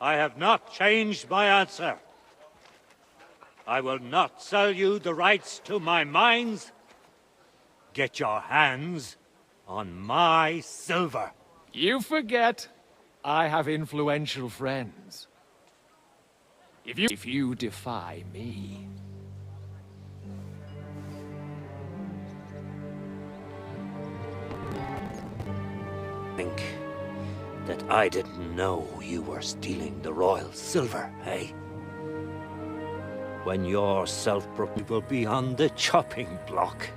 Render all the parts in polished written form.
I have not changed my answer. I will not sell you the rights to my mines. Get your hands on my silver. You forget, I have influential friends. If you defy me... Think that I didn't know you were stealing the royal silver, eh? When your self-proclaimed will be on the chopping block.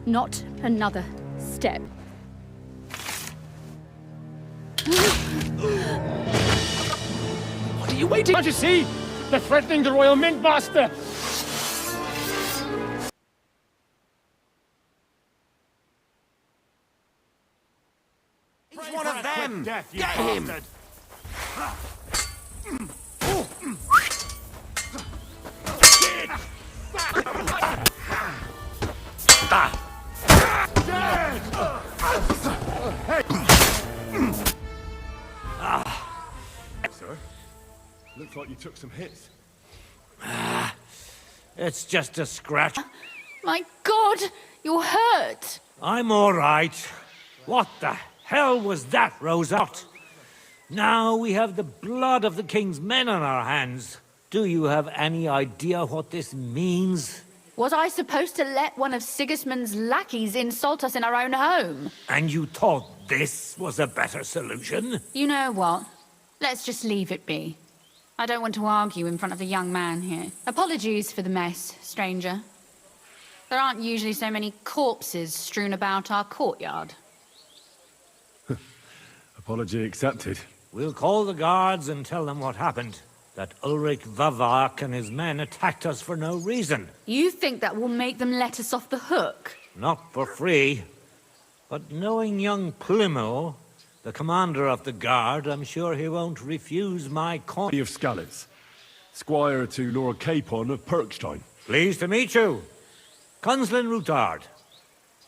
Not another step. What are you waiting? Can't you see? They're threatening the Royal Mint Master! He's one of them! Get him! Sir, looks like you took some hits. It's just a scratch. My God, you're hurt. I'm all right. What the hell was that, Rosart? Now we have the blood of the king's men on our hands. Do you have any idea what this means? Was I supposed to let one of Sigismund's lackeys insult us in our own home? And you thought this was a better solution? You know what? Let's just leave it be. I don't want to argue in front of the young man here. Apologies for the mess, stranger. There aren't usually so many corpses strewn about our courtyard. Apology accepted. We'll call the guards and tell them what happened. That Ulrich Vavak and his men attacked us for no reason. You think that will make them let us off the hook? Not for free. But knowing young Plimo, the commander of the guard, I'm sure he won't refuse my coin. Of Skalitz, squire to Lord Capon of Perkstein. Pleased to meet you. Consulin Ruthard.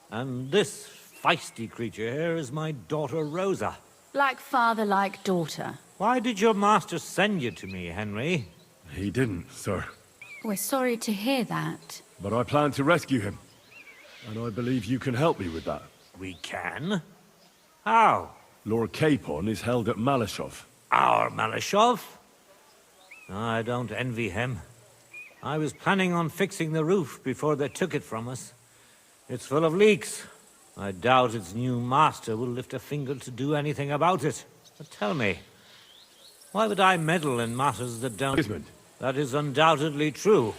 And this feisty creature here is my daughter Rosa. Like father, like daughter. Why did your master send you to me, Henry? He didn't, sir. We're sorry to hear that. But I plan to rescue him. And I believe you can help me with that. We can? How? Lord Capon is held at Malashov. Our Malashov? I don't envy him. I was planning on fixing the roof before they took it from us. It's full of leaks. I doubt its new master will lift a finger to do anything about it. But tell me, why would I meddle in matters that don't... Sigismund. That is undoubtedly true.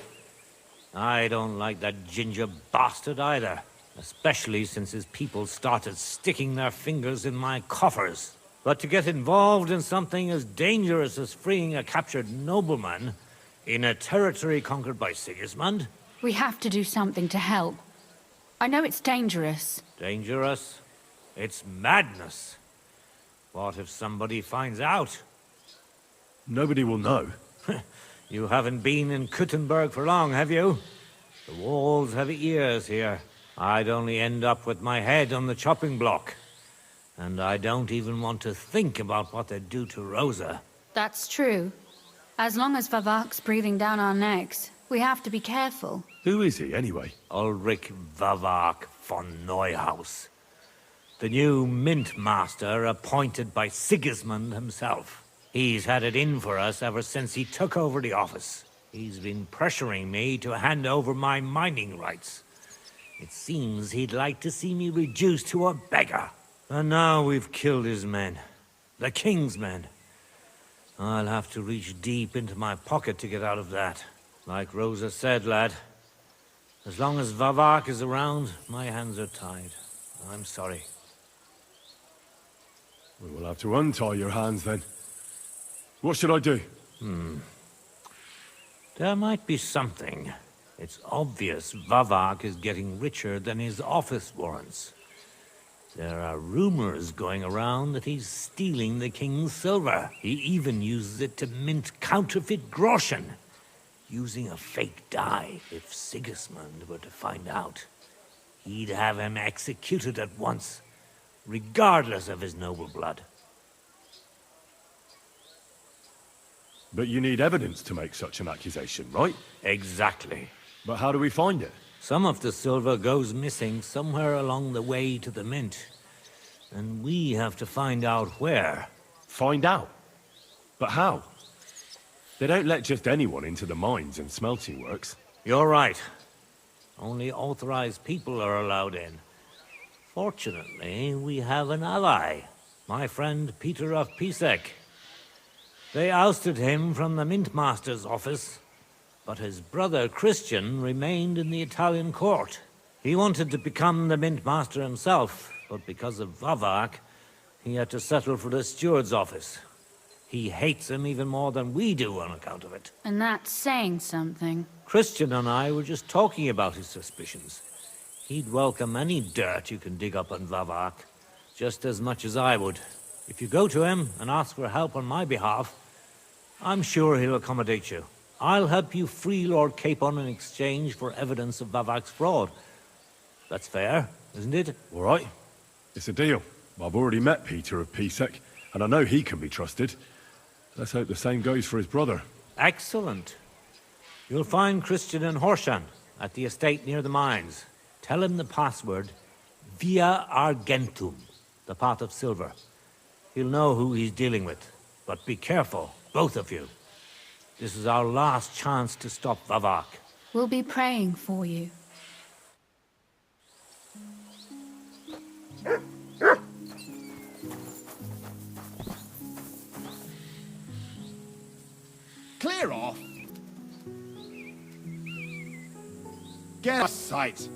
I don't like that ginger bastard either. Especially since his people started sticking their fingers in my coffers. But to get involved in something as dangerous as freeing a captured nobleman in a territory conquered by Sigismund? We have to do something to help. I know it's dangerous. Dangerous? It's madness. What if somebody finds out? Nobody will know. You haven't been in Kuttenberg for long, have you? The walls have ears here. I'd only end up with my head on the chopping block. And I don't even want to think about what they'd do to Rosa. That's true. As long as Vavak's breathing down our necks, we have to be careful. Who is he, anyway? Ulrich Vavak von Neuhaus. The new mint master appointed by Sigismund himself. He's had it in for us ever since he took over the office. He's been pressuring me to hand over my mining rights. It seems he'd like to see me reduced to a beggar. And now we've killed his men. The king's men. I'll have to reach deep into my pocket to get out of that. Like Rosa said, lad. As long as Vavak is around, my hands are tied. I'm sorry. We will have to untie your hands then. What should I do? There might be something. It's obvious Vavak is getting richer than his office warrants. There are rumors going around that he's stealing the king's silver. He even uses it to mint counterfeit groschen. using a fake die. If Sigismund were to find out, he'd have him executed at once, regardless of his noble blood. But you need evidence to make such an accusation, right? Exactly. But how do we find it? Some of the silver goes missing somewhere along the way to the mint, and we have to find out where. Find out? But how? They don't let just anyone into the mines and smelting works. You're right. Only authorized people are allowed in. Fortunately, we have an ally, my friend Peter of Pisek. They ousted him from the Mint Master's office, but his brother Christian remained in the Italian court. He wanted to become the Mint Master himself, but because of Vavak, he had to settle for the steward's office. He hates him even more than we do on account of it. And that's saying something. Christian and I were just talking about his suspicions. He'd welcome any dirt you can dig up on Vavak, just as much as I would. If you go to him and ask for help on my behalf, I'm sure he'll accommodate you. I'll help you free Lord Capon in exchange for evidence of Vavak's fraud. That's fair, isn't it? All right. It's a deal. I've already met Peter of Pisek, and I know he can be trusted. Let's hope the same goes for his brother. Excellent. You'll find Christian in Horshan, at the estate near the mines. Tell him the password, Via Argentum, the pot of silver. He'll know who he's dealing with. But be careful, both of you. This is our last chance to stop Vavak. We'll be praying for you. Clear off! Get out of sight!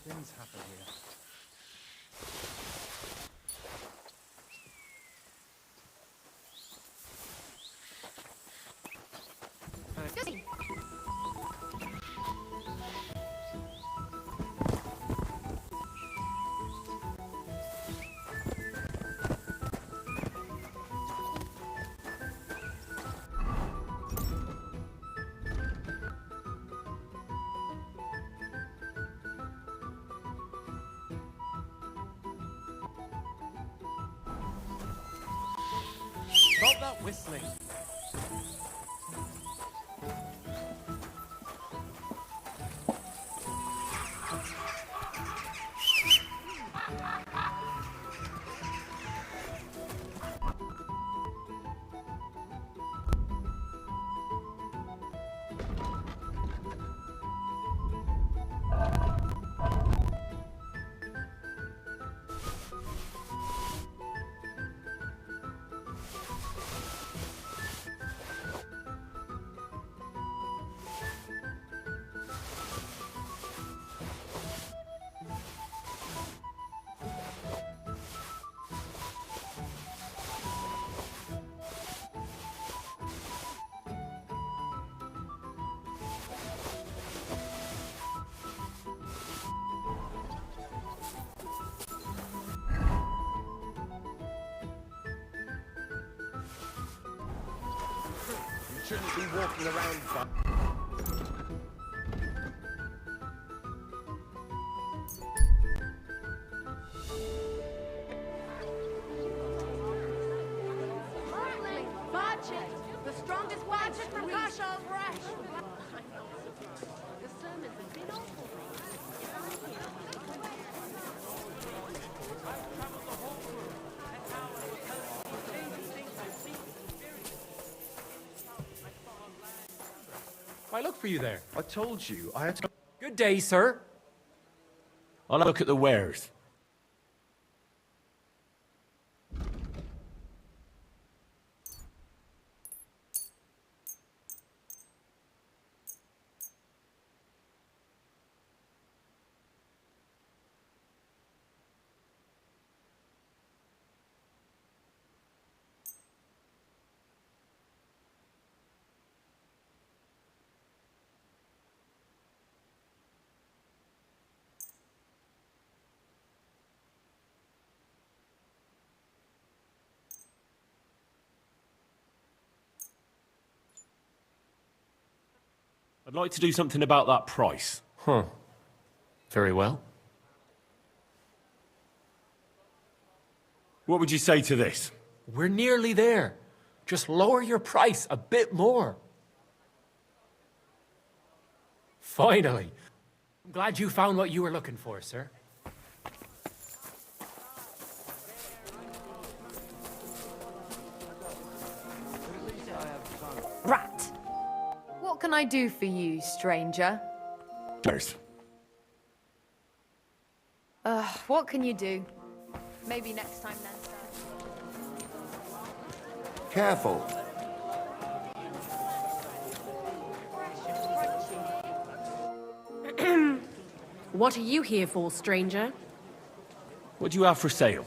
Things happen here. Stop that whistling. Shouldn't be walking around, but... The strongest watchet from Kasha's rash. The sermons have been awful. I look for you there. I told you, I had to... Good day, sir. I'll look at the wares. I'd like to do something about that price. Huh. Very well. What would you say to this? We're nearly there. Just lower your price a bit more. Finally. I'm glad you found what you were looking for, sir. Rat! What can I do for you, stranger? Cheers. What can you do? Maybe next time then, sir. Careful. What are you here for, stranger? What do you have for sale?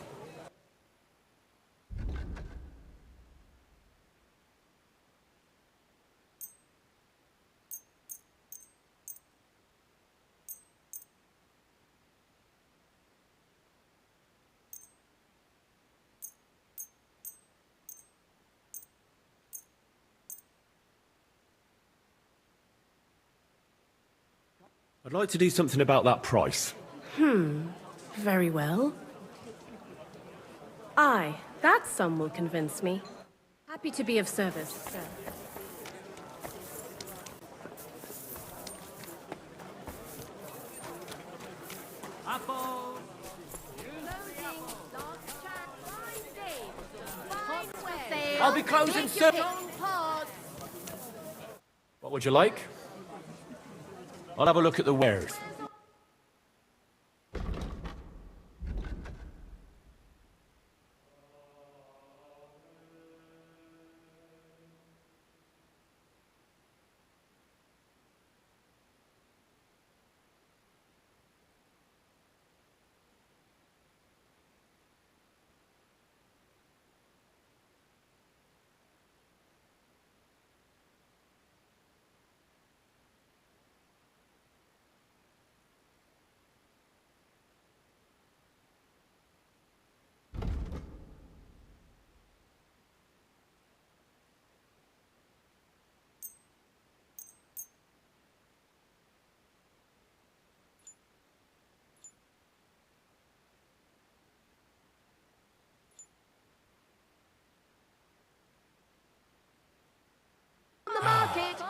I'd like to do something about that price. Very well. Aye, that sum will convince me. Happy to be of service, sir. I'll be closing soon. What would you like? I'll have a look at the wares.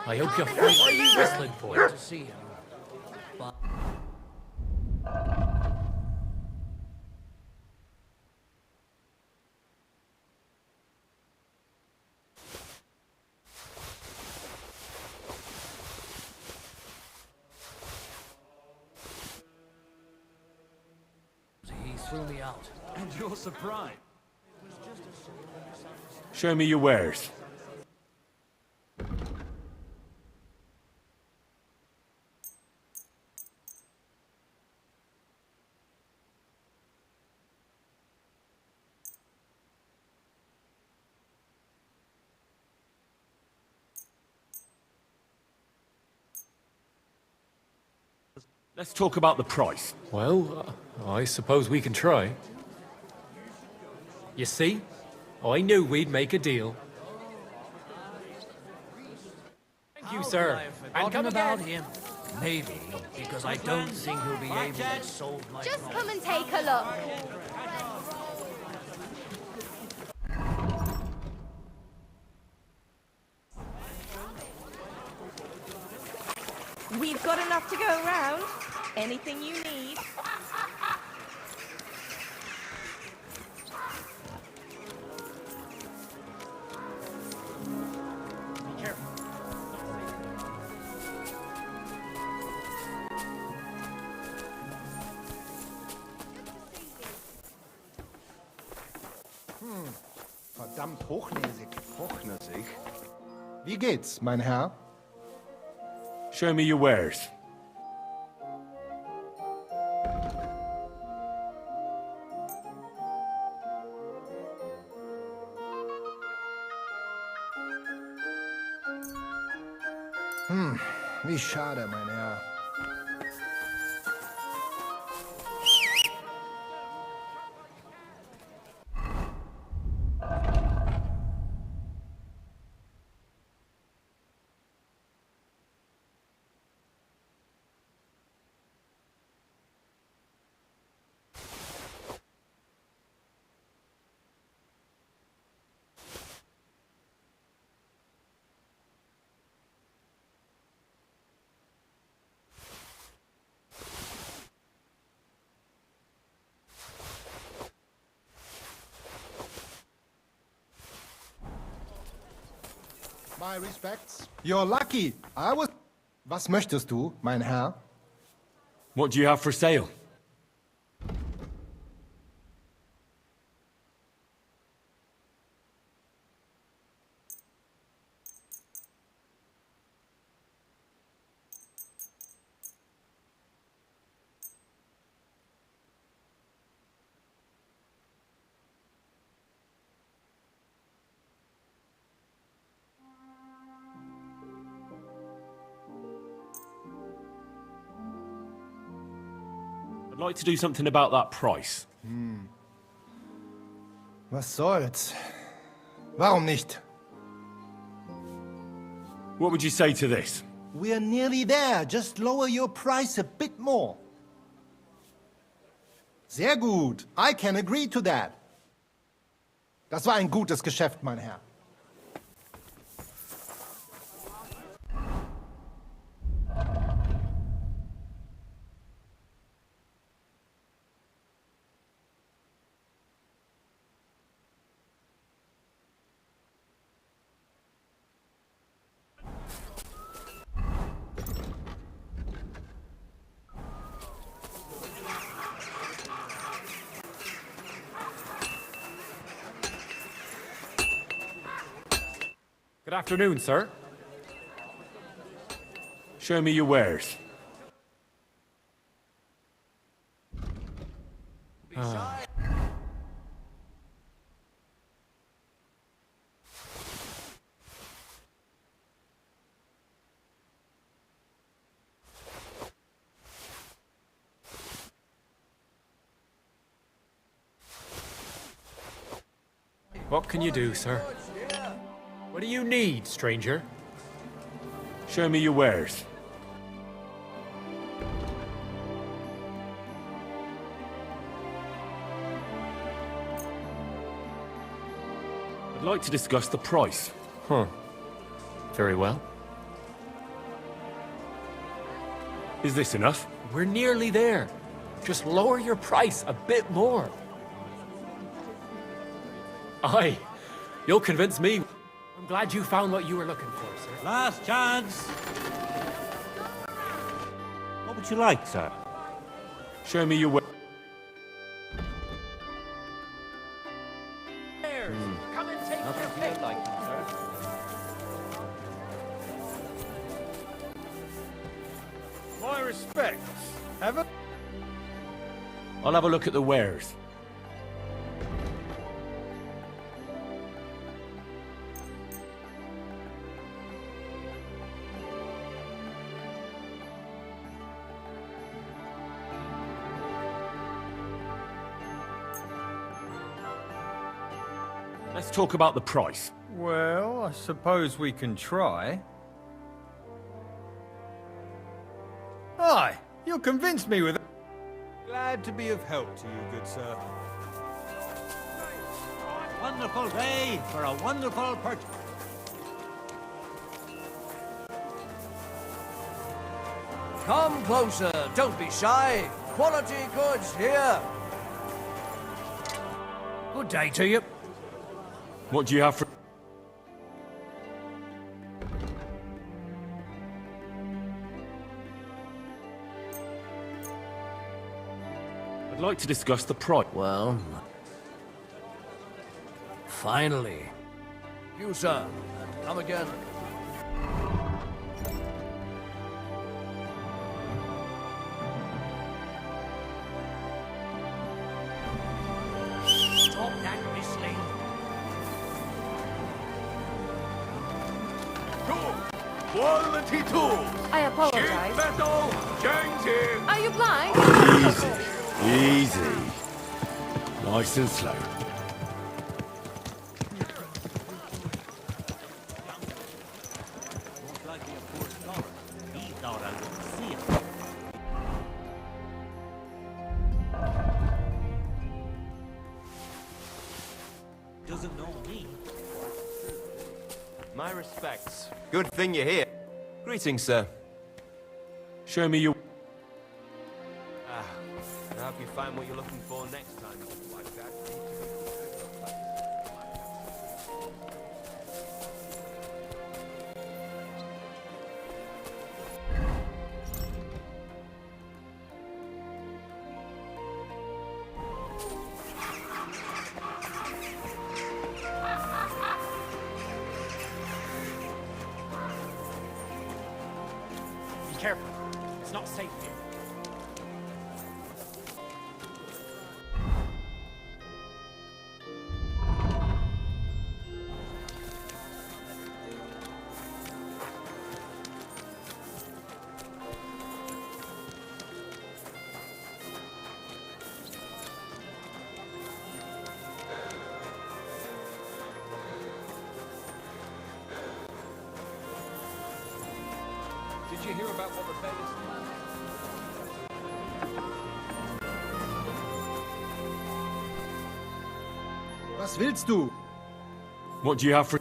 I hope you're free. What are you whistling for? To see him. But he threw me out. And you're surprised. Show me your wares. Let's talk about the price. Well, I suppose we can try. You see? I knew we'd make a deal. Thank you, sir. And come about again. him. Maybe, because I don't think he'll be able to solve my Just problem. come and take a look. We've got enough to go around. Anything you need. Be careful. Verdammt hochnäsig. Hochnäsig? Wie geht's, mein Herr? Show me your wares. Wie schade, mein Herr. My respects. You're lucky. I was... Was möchtest du, mein Herr? What do you have for sale? I'd like to do something about that price. Was soll's? Warum nicht? What would you say to this? We're nearly there. Just lower your price a bit more. Sehr gut. I can agree to that. Das war ein gutes Geschäft, mein Herr. Good afternoon, sir. Show me your wares. What can you do, sir? What do you need, stranger? Show me your wares. I'd like to discuss the price. Huh. Very well. Is this enough? We're nearly there. Just lower your price a bit more. Aye. You'll convince me. I'm glad you found what you were looking for, sir. Last chance. What would you like, sir? Show me your wares. Come and take your pick. Sir. My respects. I'll have a look at the wares. Let's talk about the price. Well, I suppose we can try. Aye, you'll convince me with it. Glad to be of help to you, good sir. Wonderful day for a wonderful purchase. Come closer, don't be shy. Quality goods here. Good day to you. What do you have for... I'd like to discuss the price. Well, finally. You, sir. Come again. Stop that whistling. Quality tools. I apologize. Metal, James Are you blind? Easy. Easy. Nice and slow. Most likely a poor scholar. He thought I would see it. Doesn't know me. My respects. Good thing you're here. Greetings, sir. Show me your... I hope you find what you're looking for next time. Like that. careful. It's not safe here. Did you hear about what the Bayless... Was willst du? What do you have for...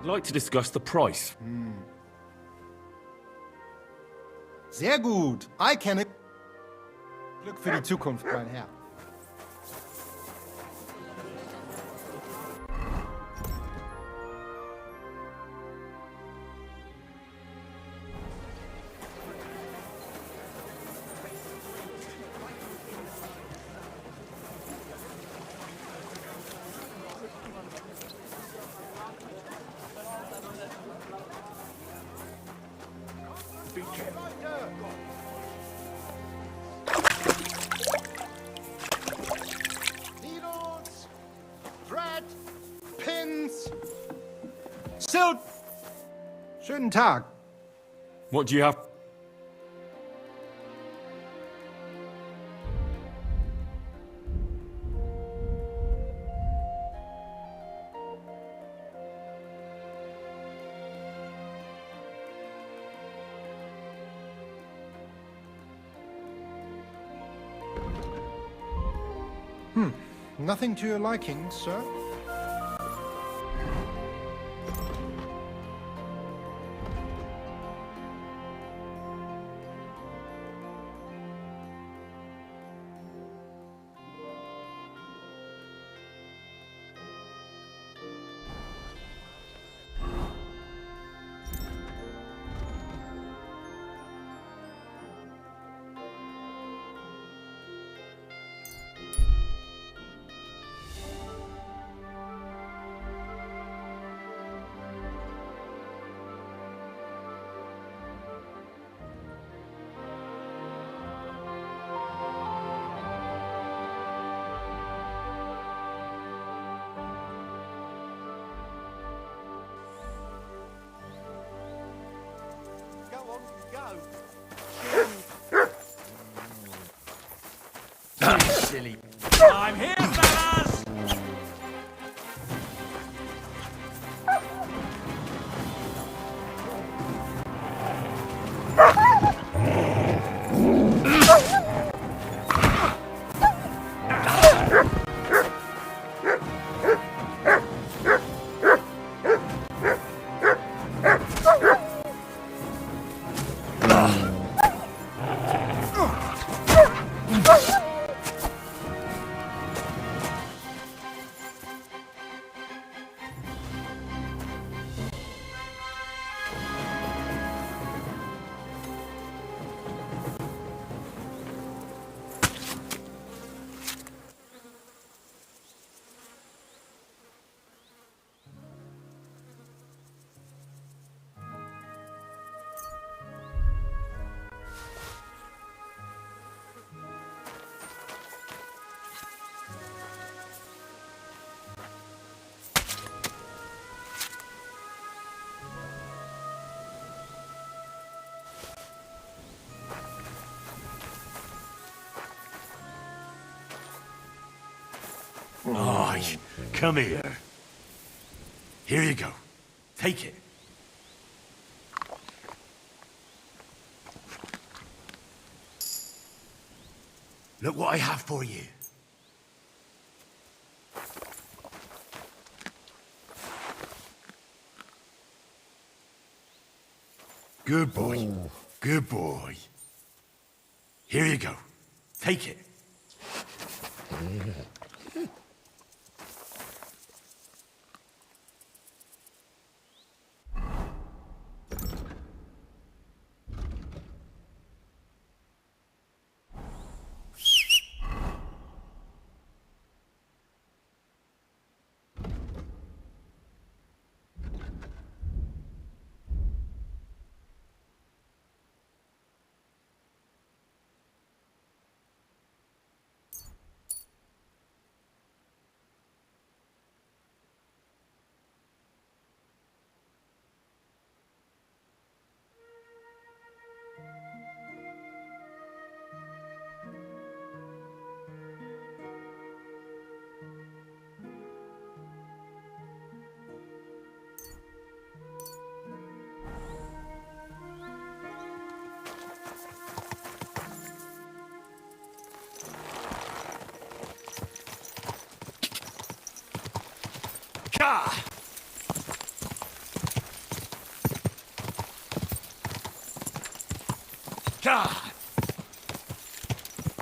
I'd like to discuss the price. Sehr gut. I kenne... Glück für die Zukunft, mein Herr. Needles, thread, pins, silk. Schönen Tag. What do you have... Nothing to your liking, sir? Silly. I'm here, fellas! Oh, come here. Here you go. Take it. Look what I have for you. Good boy. Good boy. Here you go. Take it.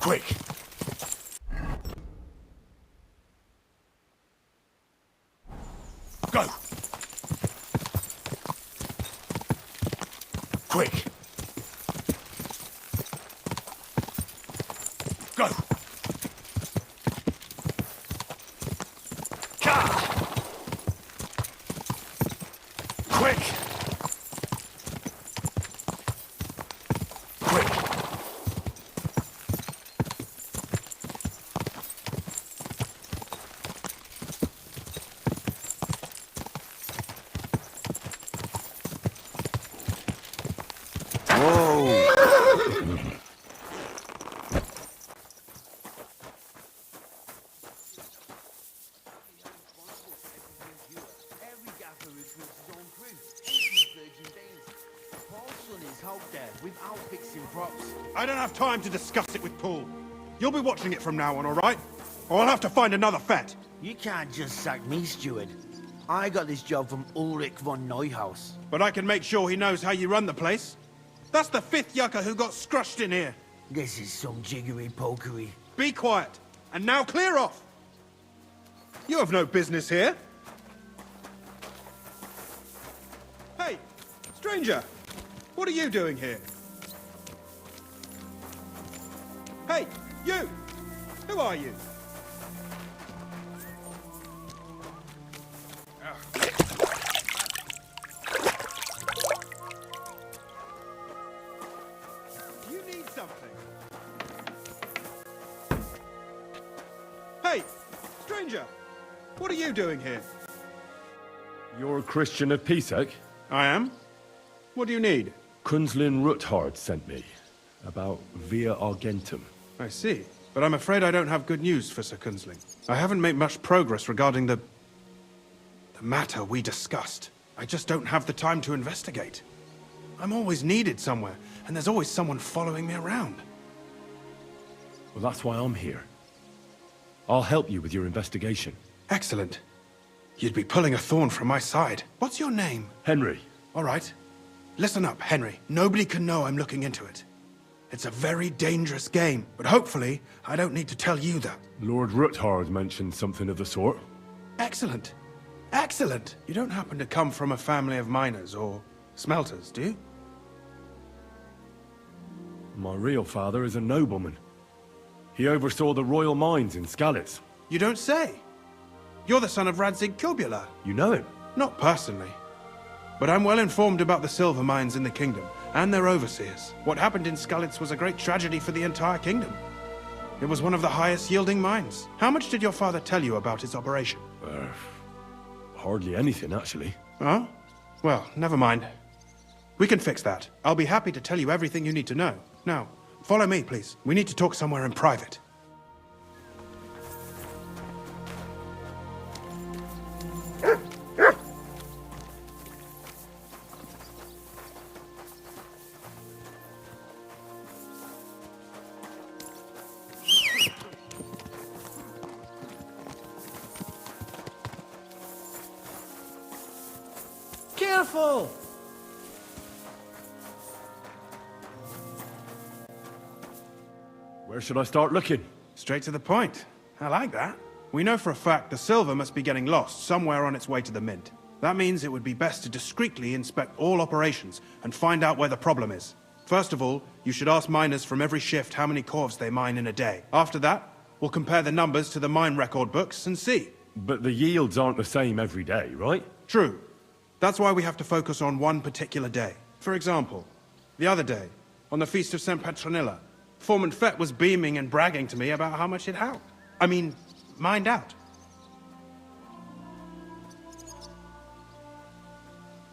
Quick! Go! Quick! Go! Quick! I don't have time to discuss it with Paul. You'll be watching it from now on, all right? Or I'll have to find another fet. You can't just sack me, steward. I got this job from Ulrich von Neuhaus. But I can make sure he knows how you run the place. That's the 5th yucca who got scrushed in here. This is some jiggery-pokery. Be quiet. And now clear off. You have no business here. Hey, stranger. What are you doing here? Hey, you! Who are you? You need something. Hey, stranger! What are you doing here? You're Christian of Pisek? I am. What do you need? Kunzlin Ruthards sent me. About Via Argentum. I see. But I'm afraid I don't have good news for Sir Kunzling. I haven't made much progress regarding the matter we discussed. I just don't have the time to investigate. I'm always needed somewhere, and there's always someone following me around. Well, that's why I'm here. I'll help you with your investigation. Excellent. You'd be pulling a thorn from my side. What's your name? Henry. All right. Listen up, Henry. Nobody can know I'm looking into it. It's a very dangerous game, but hopefully I don't need to tell you that. Lord Ruthard mentioned something of the sort. Excellent. Excellent. You don't happen to come from a family of miners or smelters, do you? My real father is a nobleman. He oversaw the royal mines in Skalitz. You don't say? You're the son of Radzig Kubula. You know him? Not personally. But I'm well informed about the silver mines in the kingdom, and their overseers. What happened in Skalitz was a great tragedy for the entire kingdom. It was one of the highest yielding mines. How much did your father tell you about its operation? Hardly anything, actually. Oh? Well, never mind. We can fix that. I'll be happy to tell you everything you need to know. Now, follow me, please. We need to talk somewhere in private. Careful! Where should I start looking? Straight to the point. I like that. We know for a fact the silver must be getting lost somewhere on its way to the mint. That means it would be best to discreetly inspect all operations and find out where the problem is. First of all, you should ask miners from every shift how many corves they mine in a day. After that, we'll compare the numbers to the mine record books and see. But the yields aren't the same every day, right? True. That's why we have to focus on one particular day. For example, the other day, on the Feast of St. Petronilla, Foreman Fett was beaming and bragging to me about how much it helped. Mined out.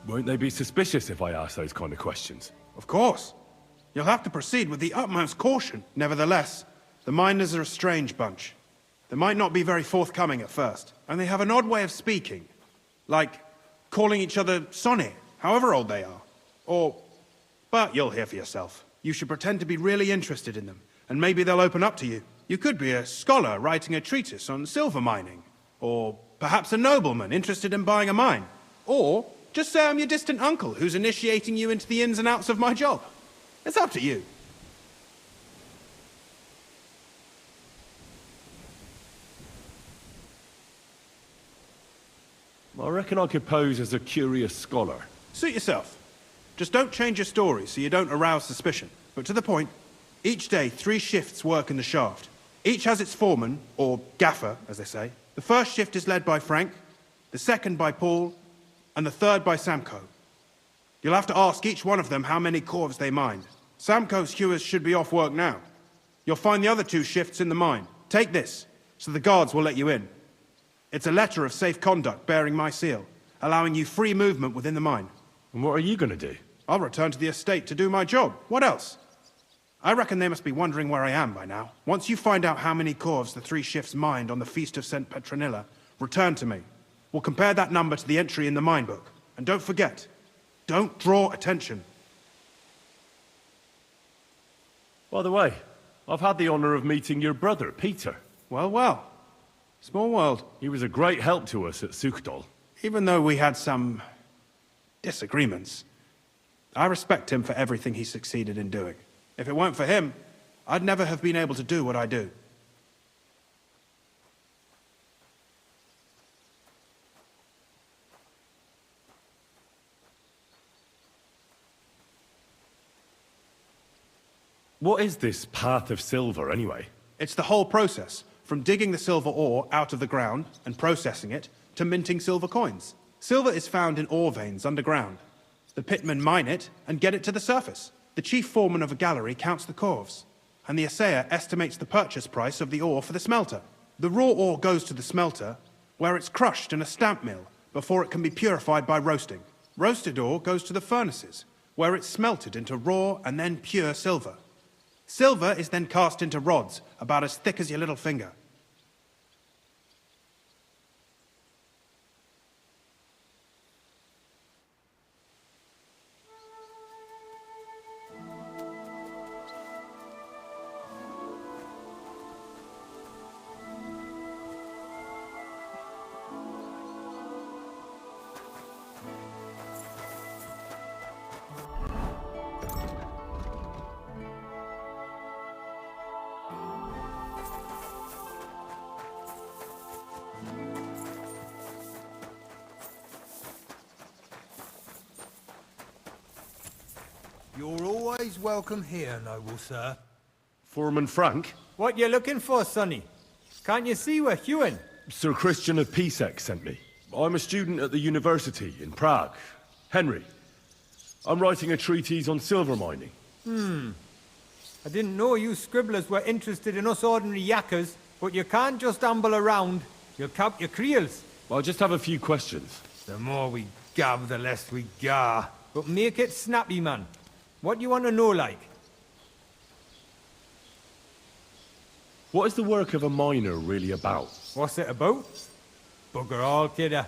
Won't they be suspicious if I ask those kind of questions? Of course. You'll have to proceed with the utmost caution. Nevertheless, the miners are a strange bunch. They might not be very forthcoming at first, and they have an odd way of speaking. Like calling each other Sonny, however old they are. But you'll hear for yourself. You should pretend to be really interested in them, and maybe they'll open up to you. You could be a scholar writing a treatise on silver mining, or perhaps a nobleman interested in buying a mine, or just say I'm your distant uncle who's initiating you into the ins and outs of my job. It's up to you. I reckon I could pose as a curious scholar. Suit yourself. Just don't change your story so you don't arouse suspicion. But to the point, each day 3 shifts work in the shaft. Each has its foreman, or gaffer, as they say. The first shift is led by Frank, the second by Paul, and the third by Samko. You'll have to ask each one of them how many corves they mined. Samko's hewers should be off work now. You'll find the other 2 shifts in the mine. Take this, so the guards will let you in. It's a letter of safe conduct bearing my seal, allowing you free movement within the mine. And what are you going to do? I'll return to the estate to do my job. What else? I reckon they must be wondering where I am by now. Once you find out how many corves the 3 shifts mined on the Feast of St. Petronilla, return to me. We'll compare that number to the entry in the mine book. And don't forget, don't draw attention. By the way, I've had the honor of meeting your brother, Peter. Well. Small world. He was a great help to us at Sukdal. Even though we had some disagreements, I respect him for everything he succeeded in doing. If it weren't for him, I'd never have been able to do what I do. What is this path of silver, anyway? It's the whole process, from digging the silver ore out of the ground and processing it, to minting silver coins. Silver is found in ore veins underground. The pitmen mine it and get it to the surface. The chief foreman of a gallery counts the corves, and the assayer estimates the purchase price of the ore for the smelter. The raw ore goes to the smelter, where it's crushed in a stamp mill before it can be purified by roasting. Roasted ore goes to the furnaces, where it's smelted into raw and then pure silver. Silver is then cast into rods about as thick as your little finger. You're always welcome here, noble sir. Foreman Frank? What you looking for, Sonny? Can't you see we're hewing? Sir Christian of Pisek sent me. I'm a student at the university in Prague. Henry. I'm writing a treatise on silver mining. I didn't know you scribblers were interested in us ordinary yakkers, but you can't just amble around. You'll cap your creels. I just have a few questions. The more we gab, the less we gar. But make it snappy, man. What do you want to know, like? What is the work of a miner really about? What's it about? Bugger all, kidder.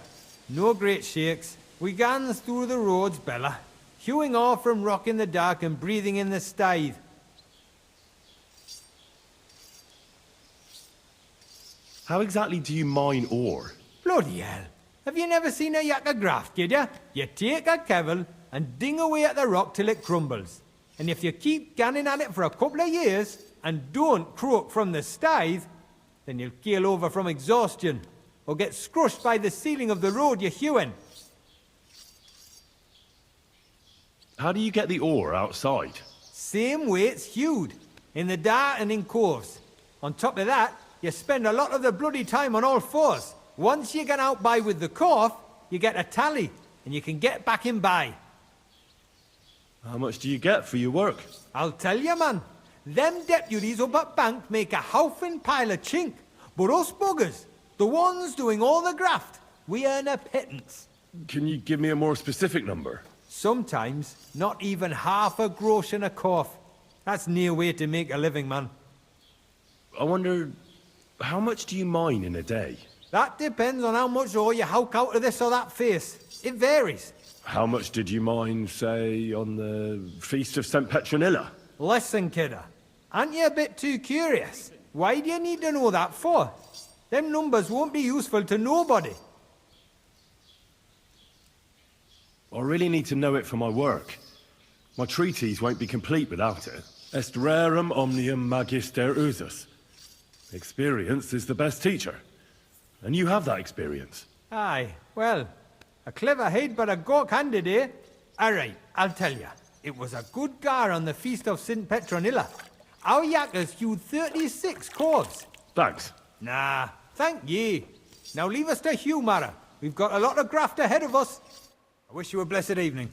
No great shakes. We gans through the roads, Bella. Hewing off from rock in the dark and breathing in the stithe. How exactly do you mine ore? Bloody hell. Have you never seen a yakker graft, kidder? You take a kevel and ding away at the rock till it crumbles. And if you keep ganning at it for a couple of years, and don't croak from the stithe, Then you'll keel over from exhaustion, or get scrushed by the ceiling of the road you're hewing. How do you get the ore outside? Same way it's hewed, in the dark and in coves. On top of that, you spend a lot of the bloody time on all fours. Once you get out by with the corf, you get a tally, and you can get back in by. How much do you get for your work? I'll tell you, man. Them deputies up at bank make a howfing pile of chink. But us buggers, the ones doing all the graft, we earn a pittance. Can you give me a more specific number? Sometimes, not even half a grosh and a corf. That's near way to make a living, man. I wonder, how much do you mine in a day? That depends on how much ore you howk out of this or that face. It varies. How much did you mine, say, on the Feast of St. Petronilla? Listen, kidder. Aren't you a bit too curious? Why do you need to know that for? Them numbers won't be useful to nobody. I really need to know it for my work. My treatise won't be complete without it. Est rerum omnium magister usus. Experience is the best teacher. And you have that experience. Aye, well, a clever head but a gawk-handed, eh? All right, I'll tell you. It was a good gar on the Feast of St. Petronilla. Our yakkers hewed 36 corves. Thanks. Nah, thank ye. Now leave us to hew, Mara. We've got a lot of graft ahead of us. I wish you a blessed evening.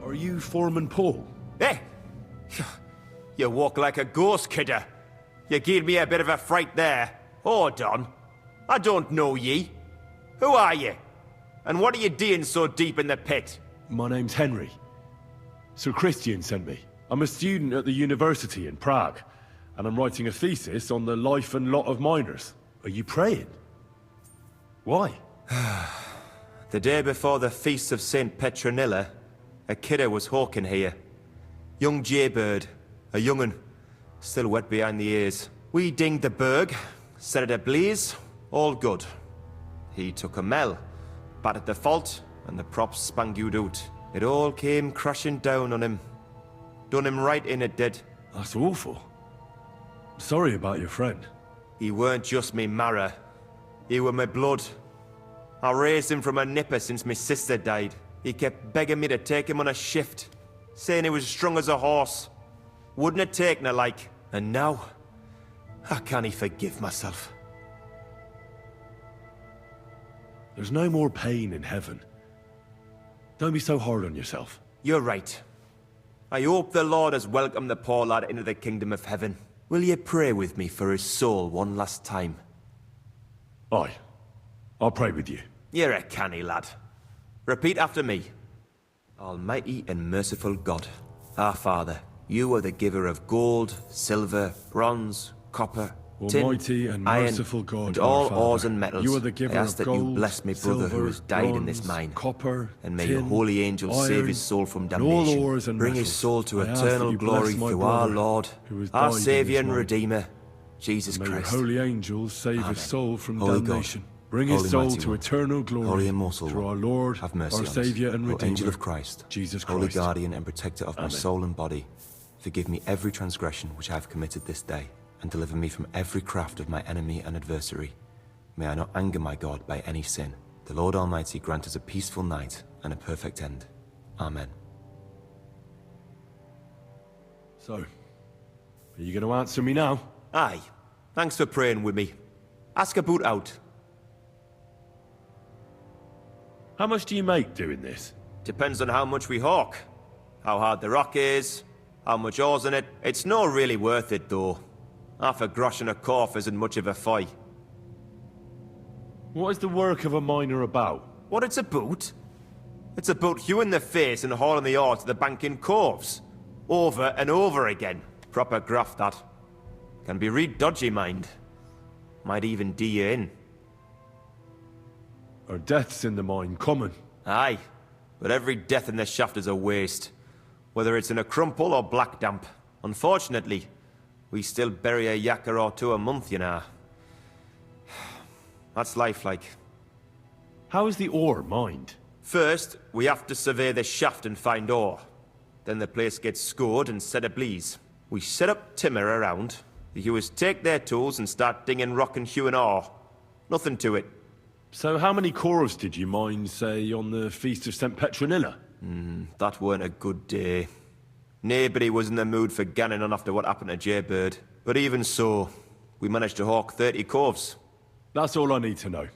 Are you Foreman Paul? Eh? You walk like a ghost, kidder. You gave me a bit of a fright there. Hold on. I don't know ye. Who are you? And what are you doing so deep in the pit? My name's Henry. Sir Christian sent me. I'm a student at the university in Prague, and I'm writing a thesis on the life and lot of miners. Are you praying? Why? The day before the feast of St. Petronilla, a kidder was hawking here. Young jaybird, a young'un, still wet behind the ears. We dinged the berg, set it ablaze, all good. He took a mell, battered the fault, and the props spangued out. It all came crashing down on him. Done him right in, it did. That's awful. Sorry about your friend. He weren't just me marrow. He were my blood. I raised him from a nipper since my sister died. He kept begging me to take him on a shift, saying he was strong as a horse. Wouldn't have taken her like. And now, I can't forgive myself. There's no more pain in heaven. Don't be so hard on yourself. You're right. I hope the Lord has welcomed the poor lad into the kingdom of heaven. Will you pray with me for his soul one last time? Aye. I'll pray with you. You're a canny lad. Repeat after me. Almighty and merciful God, our Father, you are the giver of gold, silver, bronze, copper, Almighty tin, and iron, merciful God, and our all Father, ores and metals. you are the giver I ask of that gold, you bless my brother silver, who has died in this bronze, mine. copper, and may tin, your holy angels iron, save his soul from and all damnation. ores and Bring metals. his soul to I ask eternal that you glory bless my through our brother Lord, who has our died in Saviour his and mine. Redeemer, Jesus May your Christ. holy angels save Amen. his soul from Holy damnation. God, Bring his Holy soul Mighty to One, eternal glory Holy Immortal through One, our Lord, have mercy our on us. Saviour and O Redeemer, Angel of Christ, Jesus Holy Christ. Guardian and Protector of my Amen. soul and body, forgive me every transgression which I have committed this day, and deliver me from every craft of my enemy and adversary. May I not anger my God by any sin. The Lord Almighty grant us a peaceful night and a perfect end. Amen. So, are you going to answer me now? Aye. Thanks for praying with me. Ask a boot out. How much do you make doing this? Depends on how much we hawk. How hard the rock is, how much ore's in it. It's not really worth it, though. Half a grosh and a corf isn't much of a fight. What is the work of a miner about? What it's about? It's about you in the face and hauling the ore to the bank in coves. Over and over again. Proper graft, that. Can be real dodgy, mind. Might even do you in. Are deaths in the mine common? Aye. But every death in the shaft is a waste. Whether it's in a crumple or black damp. Unfortunately, we still bury a yakka or two a month, you know. That's life like. How is the ore mined? First, we have to survey the shaft and find ore. Then the place gets scored and set ablaze. We set up timber around. The hewers take their tools and start dinging rock and hewing ore. Nothing to it. So how many cores did you mine, say, on the Feast of St. Petronilla? That weren't a good day. Nobody was in the mood for ganning on after what happened to Jaybird. But even so, we managed to hawk 30 corves. That's all I need to know.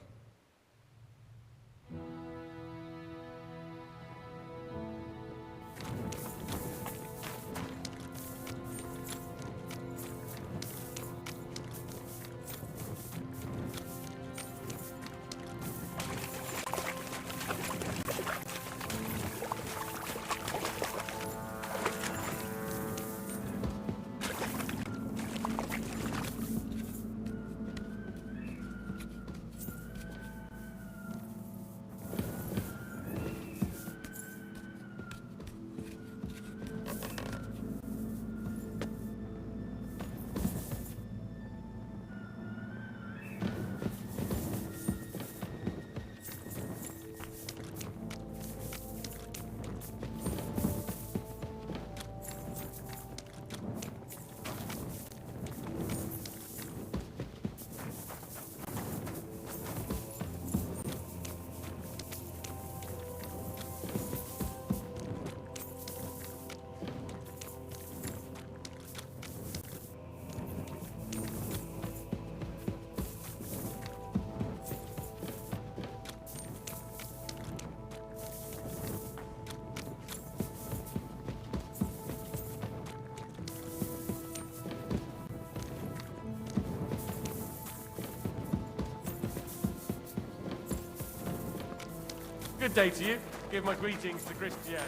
Good day to you. Give my greetings to Christian.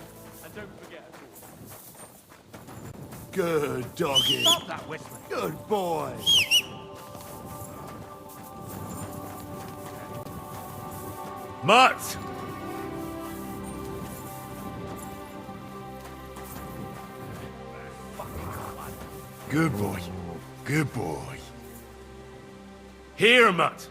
And don't forget... Good doggy. Stop that whistling. Good boy. Mutt! Good boy. Good boy. Here, Mutt!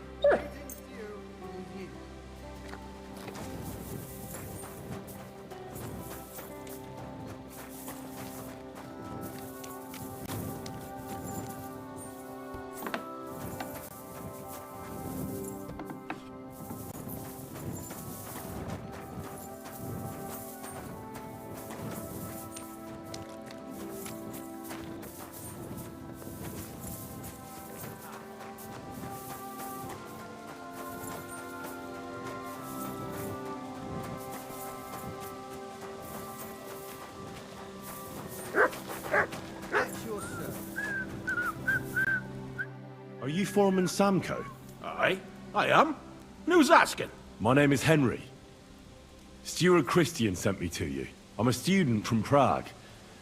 Are you Foreman Samko? Aye, I am. And who's asking? My name is Henry. Steward Christian sent me to you. I'm a student from Prague,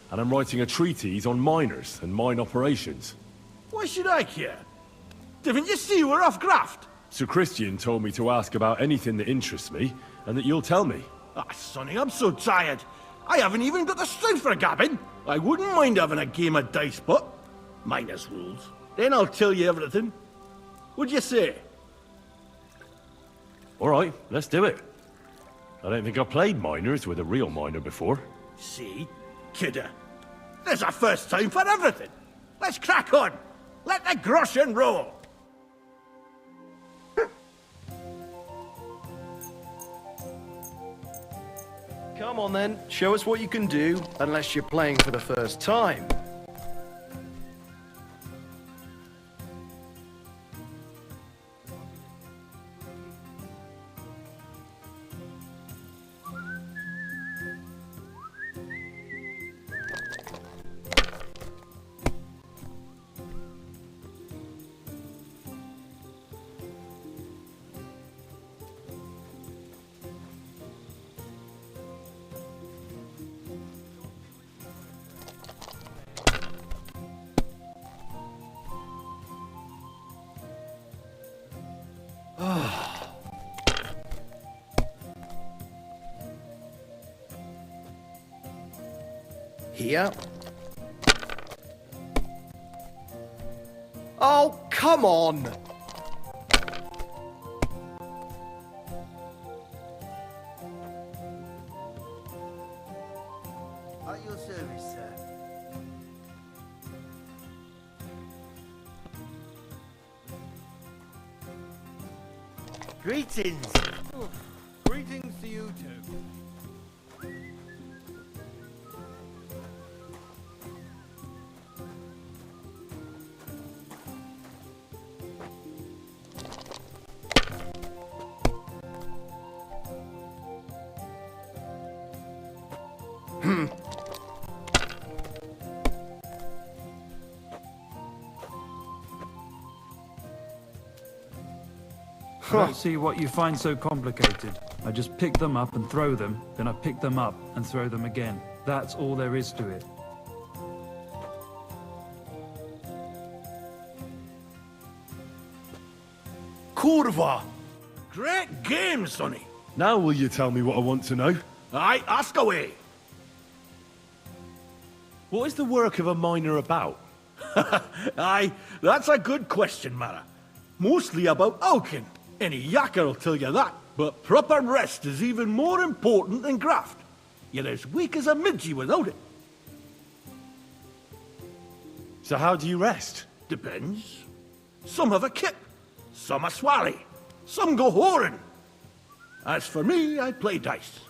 and I'm writing a treatise on miners and mine operations. Why should I care? Didn't you see we're off graft? Sir Christian told me to ask about anything that interests me, and that you'll tell me. Ah, Sonny, I'm so tired. I haven't even got the strength for gabbing. I wouldn't mind having a game of dice, but minus rules. Then I'll tell you everything. What'd you say? All right, let's do it. I don't think I've played miners with a real miner before. See? Kidder. There's a first time for everything. Let's crack on. Let the groschen roll. Come on then, show us what you can do, unless you're playing for the first time. Here. Oh, come on! At your service, sir. Greetings! Greetings to you too. I don't see what you find so complicated. I just pick them up and throw them, then I pick them up and throw them again. That's all there is to it. Kurva! Great game, Sonny. Now will you tell me what I want to know? Aye, ask away. What is the work of a miner about? Aye, that's a good question, Mara. Mostly about oaking. Any yakker will tell you that. But proper rest is even more important than graft. You're as weak as a midgie without it. So how do you rest? Depends. Some have a kip. Some a swally. Some go whoring. As for me, I play dice.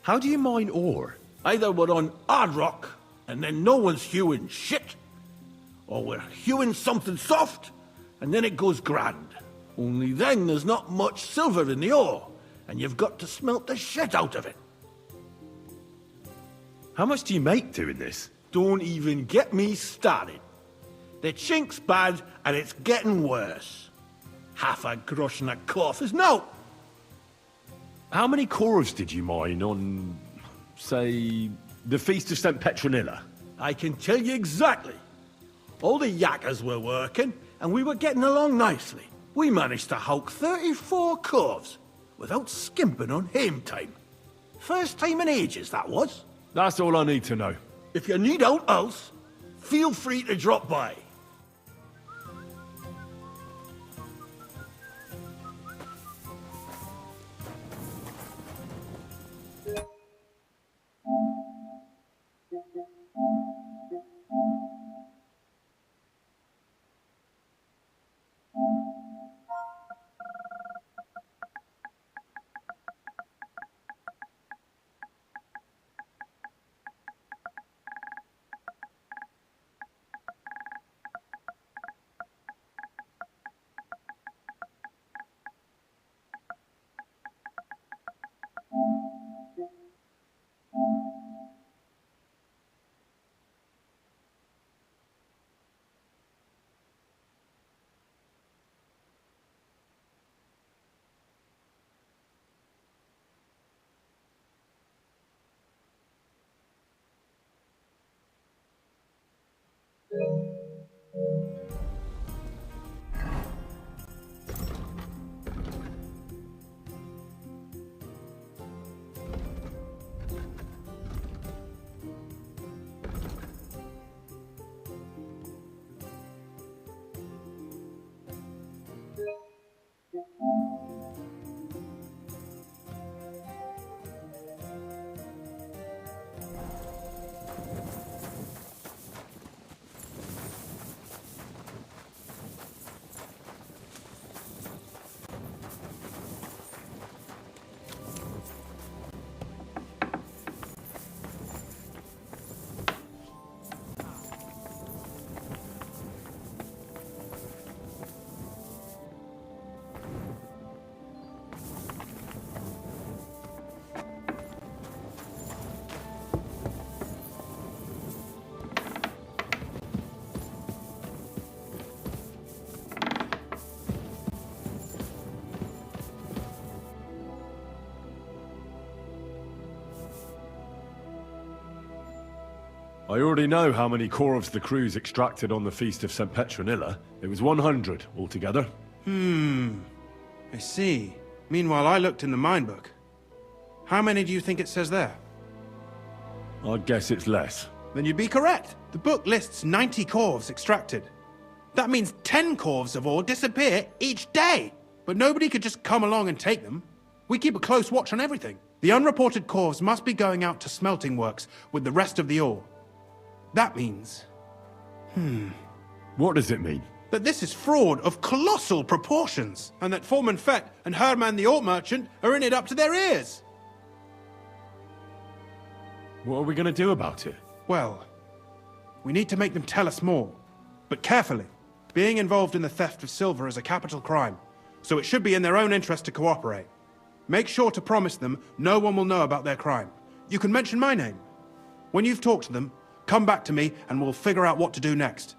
How do you mine ore? Either we're on hard rock, and then no one's hewing shit. Or we're hewing something soft, and then it goes grand. Only then there's not much silver in the ore, and you've got to smelt the shit out of it. How much do you make doing this? Don't even get me started. The chink's bad, and it's getting worse. Half a groschen a cough is no. How many corvs did you mine on, say, the Feast of St. Petronilla? I can tell you exactly. All the yakkers were working, and we were getting along nicely. We managed to hawk 34 corvs, without skimping on hame time. First time in ages, that was. That's all I need to know. If you need aught else, feel free to drop by. I already know how many corvs the crews extracted on the Feast of St. Petronilla. It was 100 altogether. I see. Meanwhile, I looked in the mine book. How many do you think it says there? I'd guess it's less. Then you'd be correct. The book lists 90 corvs extracted. That means 10 corvs of ore disappear each day. But nobody could just come along and take them. We keep a close watch on everything. The unreported corvs must be going out to smelting works with the rest of the ore. That means... What does it mean? That this is fraud of colossal proportions, and that Foreman Fett and Herman the ore merchant are in it up to their ears. What are we going to do about it? Well, we need to make them tell us more. But carefully. Being involved in the theft of silver is a capital crime, so it should be in their own interest to cooperate. Make sure to promise them no one will know about their crime. You can mention my name. When you've talked to them, come back to me and we'll figure out what to do next.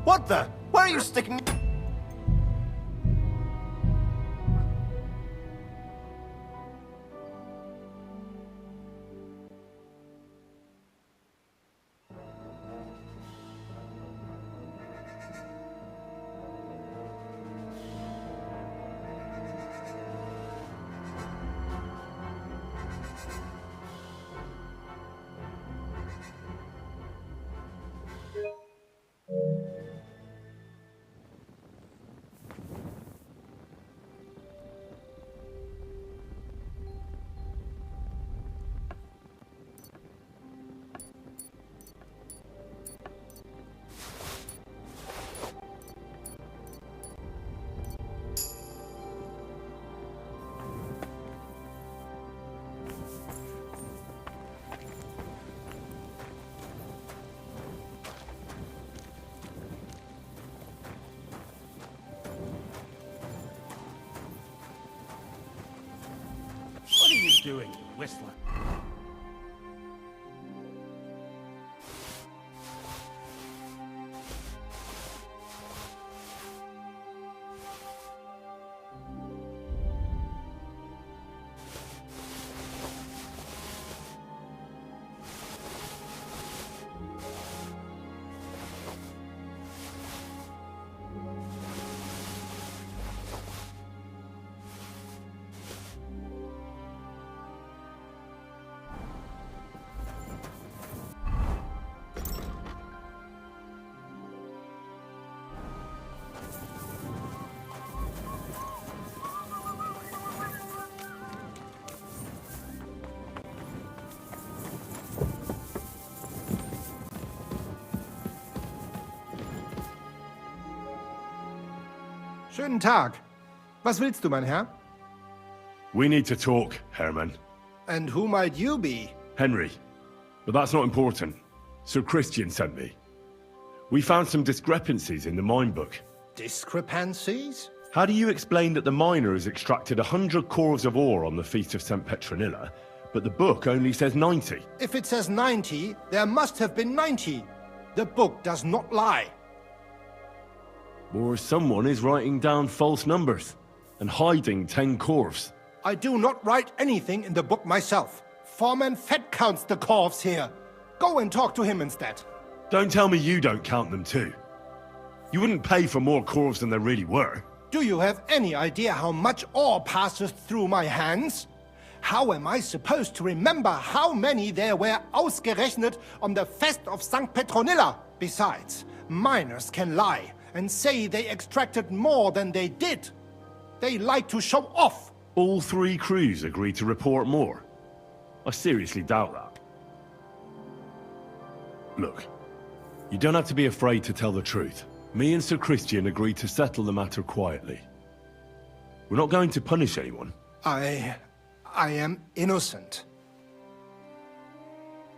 What the? Where are you sticking? What are you doing, Whistler? Schönen Tag. Was willst du, mein Herr? We need to talk, Herman. And who might you be? Henry. But that's not important. Sir Christian sent me. We found some discrepancies in the mine book. Discrepancies? How do you explain that the miner has extracted 100 cores of ore on the Feast of St. Petronilla, but the book only says 90? If it says 90, there must have been 90. The book does not lie. Or someone is writing down false numbers and hiding 10 cores. I do not write anything in the book myself. Foreman Fett counts the corves here. Go and talk to him instead. Don't tell me you don't count them too. You wouldn't pay for more corves than there really were. Do you have any idea how much ore passes through my hands? How am I supposed to remember how many there were ausgerechnet on the Fest of St. Petronilla? Besides, miners can lie and say they extracted more than they did. They like to show off. All 3 crews agreed to report more. I seriously doubt that. Look, you don't have to be afraid to tell the truth. Me and Sir Christian agreed to settle the matter quietly. We're not going to punish anyone. I am innocent.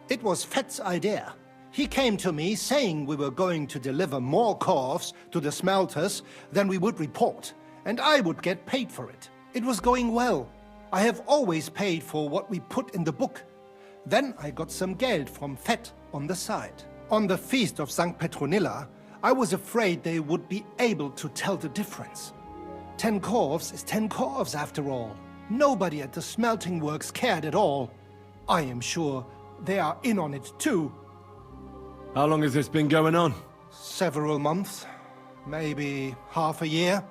It was Fett's idea. He came to me saying we were going to deliver more corves to the smelters than we would report, and I would get paid for it. It was going well. I have always paid for what we put in the book. Then I got some geld from Fett on the side. On the Feast of St. Petronilla, I was afraid they would be able to tell the difference. 10 corves is 10 corves after all. Nobody at the smelting works cared at all. I am sure they are in on it too. How long has this been going on? Several months. Maybe half a year.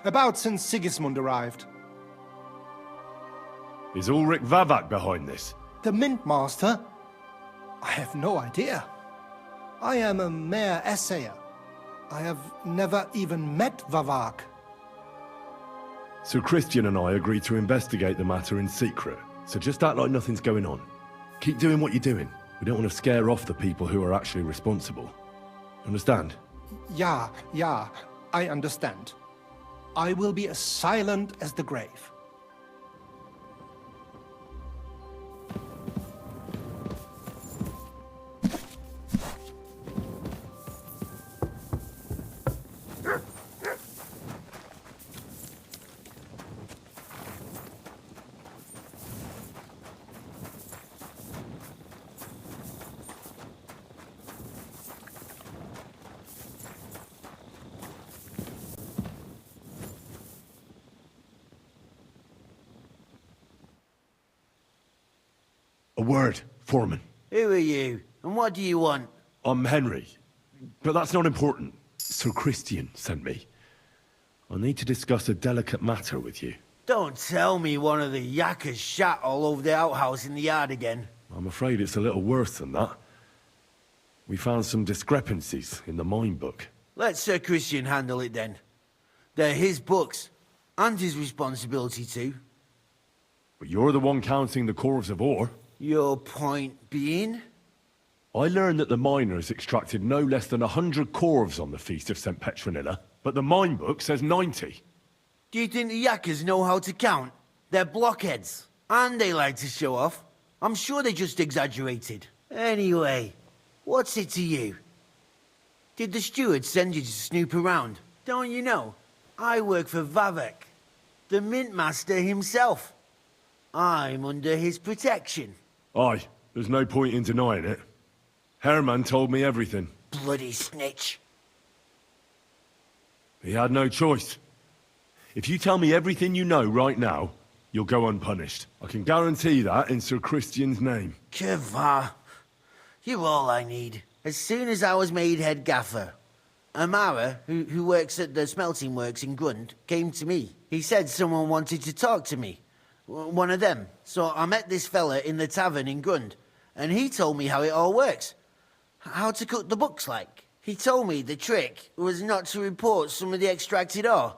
About since Sigismund arrived. Is Ulrich Vavak behind this? The Mint Master? I have no idea. I am a mere assayer. I have never even met Vavak. Sir Christian and I agreed to investigate the matter in secret, so just act like nothing's going on. Keep doing what you're doing. We don't want to scare off the people who are actually responsible. Understand? Yeah, I understand. I will be as silent as the grave. word, Foreman. Who are you, and what do you want? I'm Henry, but that's not important. Sir Christian sent me. I need to discuss a delicate matter with you. Don't tell me one of the yakkers shat all over the outhouse in the yard again. I'm afraid it's a little worse than that. We found some discrepancies in the mine book. Let Sir Christian handle it then. They're his books, and his responsibility too. But you're the one counting the corves of ore. Your point being? I learned that the miners extracted no less than 100 corves on the Feast of St. Petronilla, but the mine book says 90. Do you think the yakkers know how to count? They're blockheads, and they like to show off. I'm sure they just exaggerated. Anyway, what's it to you? Did the steward send you to snoop around? Don't you know? I work for Vavak, the mint master himself. I'm under his protection. Aye, there's no point in denying it. Herman told me everything. Bloody snitch. He had no choice. If you tell me everything you know right now, you'll go unpunished. I can guarantee that in Sir Christian's name. Keva, you're all I need. As soon as I was made head gaffer, Amara, who works at the smelting works in Grund, came to me. He said someone wanted to talk to me. One of them. So I met this fella in the tavern in Grund, and he told me how it all works. How to cut the books like. He told me the trick was not to report some of the extracted ore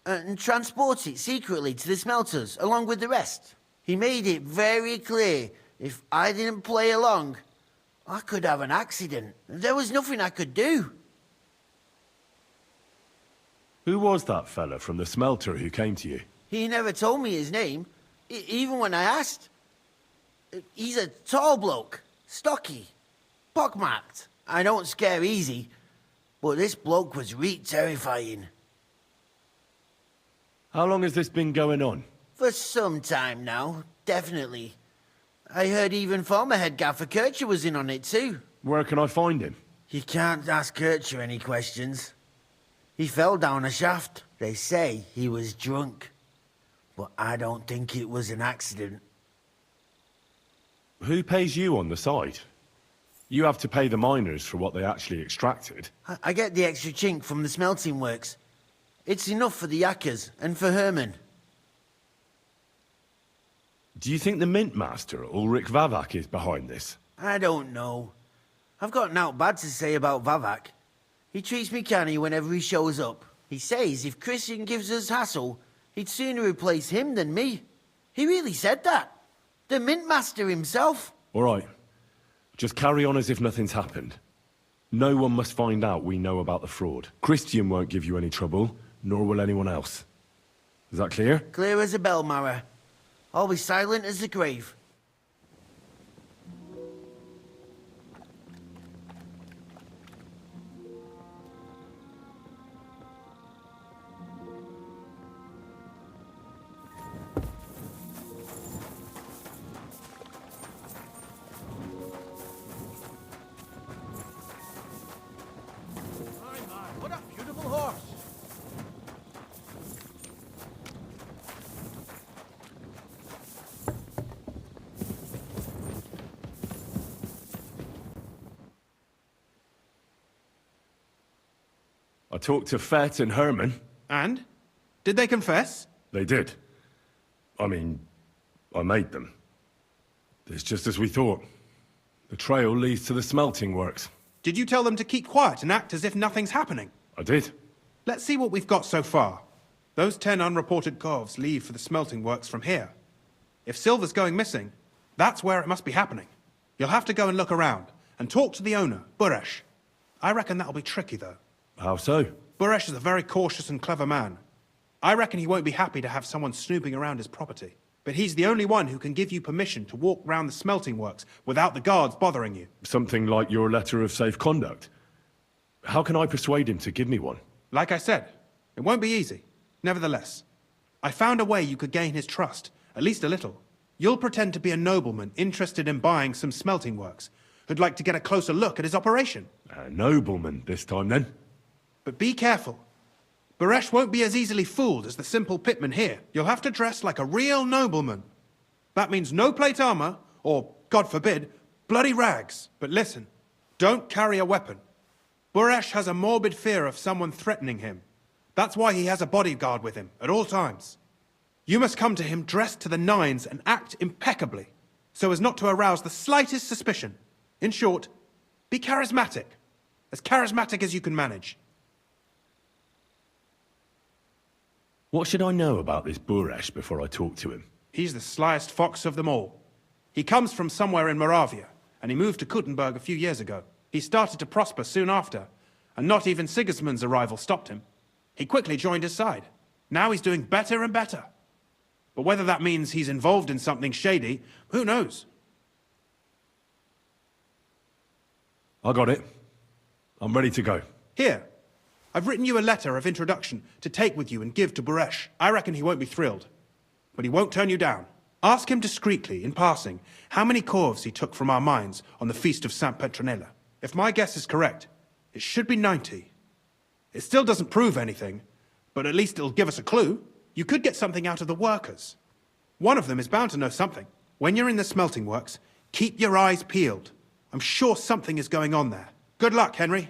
and transport it secretly to the smelters along with the rest. He made it very clear if I didn't play along, I could have an accident. There was nothing I could do. Who was that fella from the smelter who came to you? He never told me his name, even when I asked. He's a tall bloke, stocky, pockmarked. I don't scare easy, but this bloke was reet terrifying. How long has this been going on? For some time now, definitely. I heard even former head gaffer Kircher was in on it too. Where can I find him? You can't ask Kircher any questions. He fell down a shaft. They say he was drunk, but I don't think it was an accident. Who pays you on the side? You have to pay the miners for what they actually extracted. I get the extra chink from the smelting works. It's enough for the yakkers and for Herman. Do you think the mint master, Ulrich Vavak, is behind this? I don't know. I've got naught bad to say about Vavak. He treats me canny whenever he shows up. He says if Christian gives us hassle, he'd sooner replace him than me. He really said that. The mint master himself. All right. Just carry on as if nothing's happened. No one must find out we know about the fraud. Christian won't give you any trouble, nor will anyone else. Is that clear? Clear as a bell, Mara. I'll be silent as the grave. What a beautiful horse! I talked to Fett and Herman. And? Did they confess? They did. I mean, I made them. It's just as we thought. The trail leads to the smelting works. Did you tell them to keep quiet and act as if nothing's happening? I did. Let's see what we've got so far. Those 10 unreported corves leave for the smelting works from here. If silver's going missing, that's where it must be happening. You'll have to go and look around, and talk to the owner, Buresh. I reckon that'll be tricky, though. How so? Buresh is a very cautious and clever man. I reckon he won't be happy to have someone snooping around his property. But he's the only one who can give you permission to walk round the smelting works without the guards bothering you. Something like your letter of safe conduct. How can I persuade him to give me one? Like I said, it won't be easy. Nevertheless, I found a way you could gain his trust, at least a little. You'll pretend to be a nobleman interested in buying some smelting works, who'd like to get a closer look at his operation. A nobleman this time, then? But be careful. Buresh won't be as easily fooled as the simple pitman here. You'll have to dress like a real nobleman. That means no plate armor, or God forbid, bloody rags. But listen, don't carry a weapon. Buresh has a morbid fear of someone threatening him. That's why he has a bodyguard with him at all times. You must come to him dressed to the nines and act impeccably, so as not to arouse the slightest suspicion. In short, be charismatic. As charismatic as you can manage. What should I know about this Buresh before I talk to him? He's the slyest fox of them all. He comes from somewhere in Moravia, and he moved to Kuttenberg a few years ago. He started to prosper soon after, and not even Sigismund's arrival stopped him. He quickly joined his side. Now he's doing better and better. But whether that means he's involved in something shady, who knows? I got it. I'm ready to go. Here, I've written you a letter of introduction to take with you and give to Buresh. I reckon he won't be thrilled, but he won't turn you down. Ask him discreetly, in passing, how many corves he took from our mines on the feast of St. Petronilla. If my guess is correct, it should be 90. It still doesn't prove anything, but at least it'll give us a clue. You could get something out of the workers. One of them is bound to know something. When you're in the smelting works, keep your eyes peeled. I'm sure something is going on there. Good luck, Henry.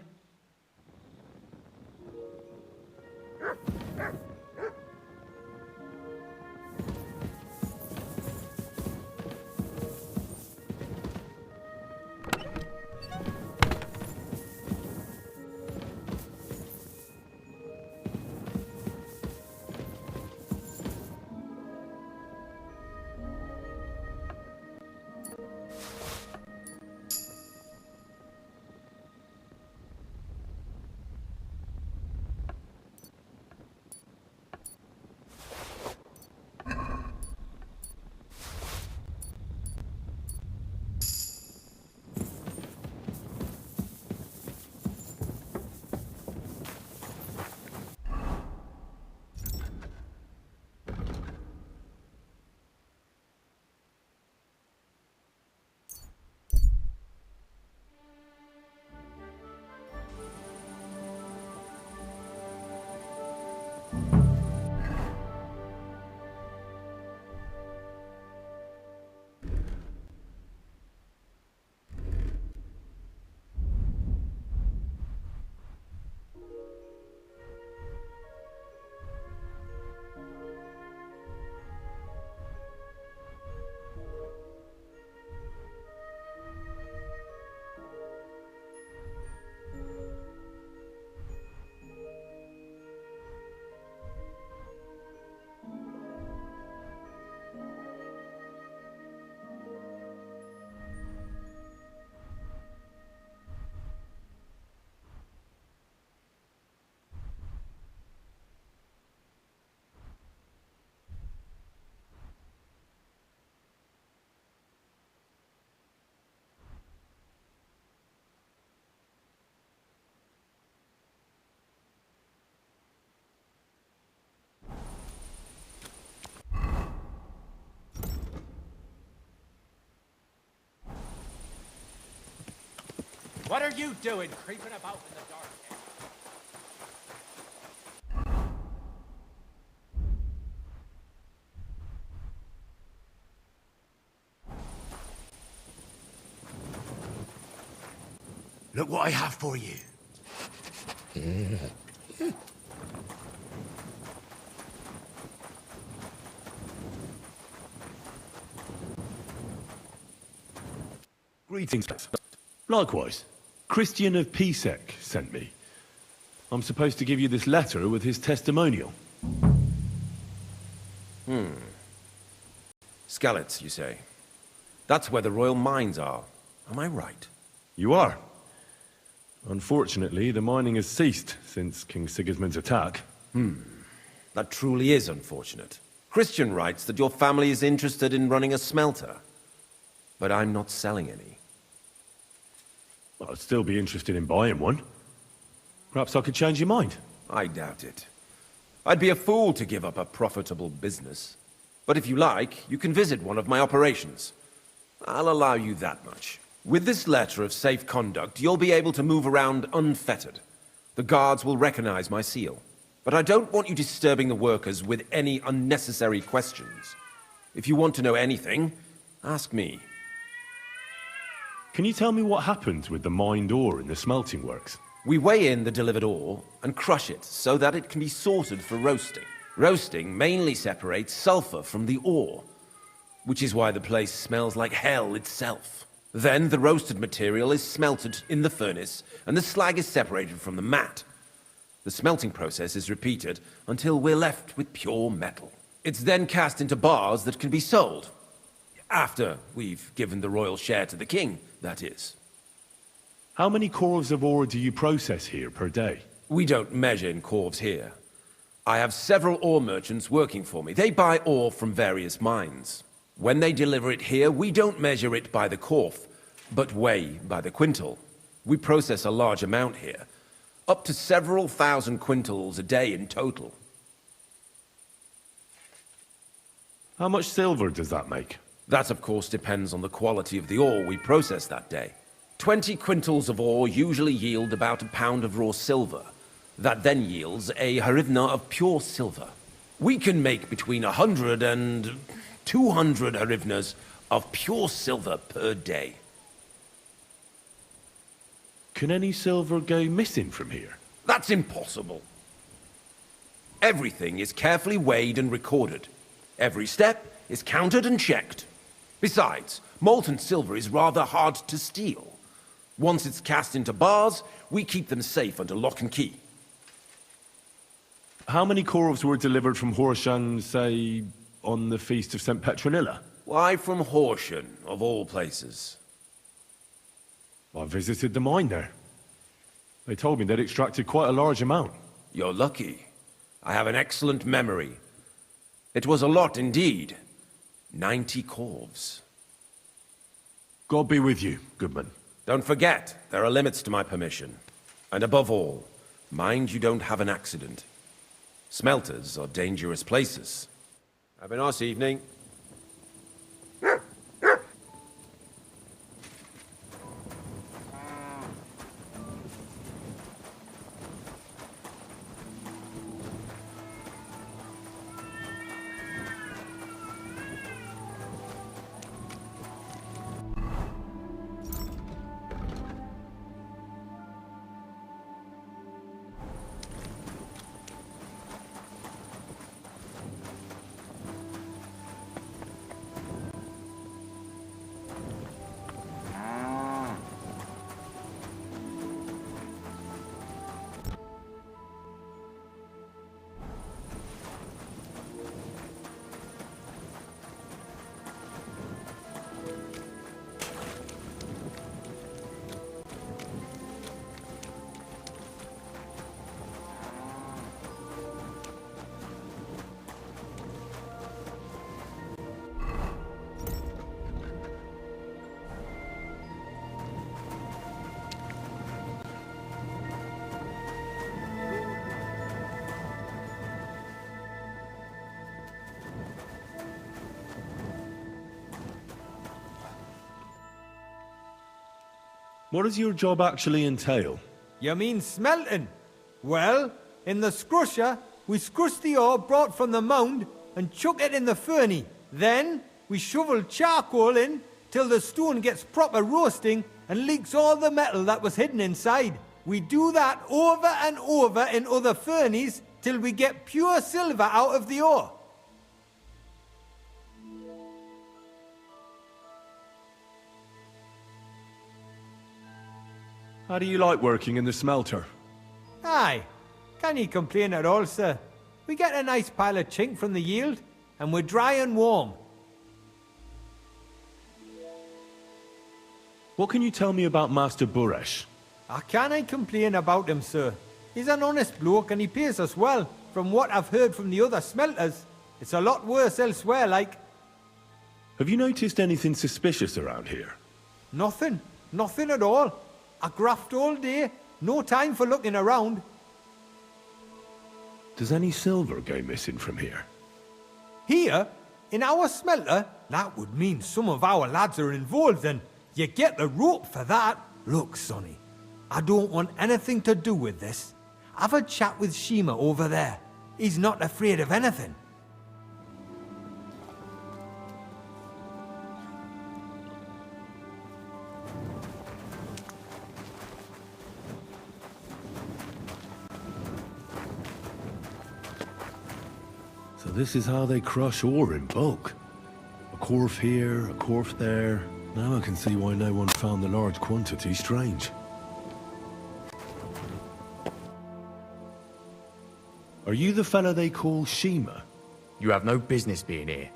What are you doing, creeping about in the dark? Look what I have for you. Greetings. Likewise. Christian of Pisek sent me. I'm supposed to give you this letter with his testimonial. Skalitz, you say? That's where the royal mines are. Am I right? You are. Unfortunately, the mining has ceased since King Sigismund's attack. That truly is unfortunate. Christian writes that your family is interested in running a smelter. But I'm not selling any. Well, I'd still be interested in buying one. Perhaps I could change your mind. I doubt it. I'd be a fool to give up a profitable business. But if you like, you can visit one of my operations. I'll allow you that much. With this letter of safe conduct, you'll be able to move around unfettered. The guards will recognize my seal. But I don't want you disturbing the workers with any unnecessary questions. If you want to know anything, ask me. Can you tell me what happens with the mined ore in the smelting works? We weigh in the delivered ore and crush it so that it can be sorted for roasting. Roasting mainly separates sulfur from the ore, which is why the place smells like hell itself. Then the roasted material is smelted in the furnace and the slag is separated from the matte. The smelting process is repeated until we're left with pure metal. It's then cast into bars that can be sold. After we've given the royal share to the king, that is. How many corves of ore do you process here per day? We don't measure in corves here. I have several ore merchants working for me. They buy ore from various mines. When they deliver it here, we don't measure it by the corf, but weigh by the quintal. We process a large amount here, up to several thousand quintals a day in total. How much silver does that make? That, of course, depends on the quality of the ore we process that day. 20 quintals of ore usually yield about a pound of raw silver. That then yields a hryvnia of pure silver. We can make between 100 and 200 hryvnias of pure silver per day. Can any silver go missing from here? That's impossible. Everything is carefully weighed and recorded. Every step is counted and checked. Besides, molten silver is rather hard to steal. Once it's cast into bars, we keep them safe under lock and key. How many corves were delivered from Horsham, say, on the Feast of St. Petronilla? Why from Horsham, of all places? I visited the mine there. They told me they'd extracted quite a large amount. You're lucky. I have an excellent memory. It was a lot indeed. 90 corves. God be with you, goodman. Don't forget, there are limits to my permission. And above all, mind you don't have an accident. Smelters are dangerous places. Have a nice evening. What does your job actually entail? You mean smelting? Well, in the scrusher, we scrush the ore brought from the mound and chuck it in the furnace. Then, we shovel charcoal in till the stone gets proper roasting and leaks all the metal that was hidden inside. We do that over and over in other furnaces till we get pure silver out of the ore. How do you like working in the smelter? Aye, can you complain at all, sir? We get a nice pile of chink from the yield, and we're dry and warm. What can you tell me about Master Buresh? I can't complain about him, sir. He's an honest bloke and he pays us well. From what I've heard from the other smelters, it's a lot worse elsewhere, like. Have you noticed anything suspicious around here? Nothing. Nothing at all. I graft all day. No time for looking around. Does any silver go missing from here? Here? In our smelter? That would mean some of our lads are involved and you get the rope for that. Look, Sonny, I don't want anything to do with this. Have a chat with Shima over there. He's not afraid of anything. So this is how they crush ore in bulk. A corf here, a corf there. Now I can see why no one found the large quantity strange. Are you the fella they call Shima? You have no business being here.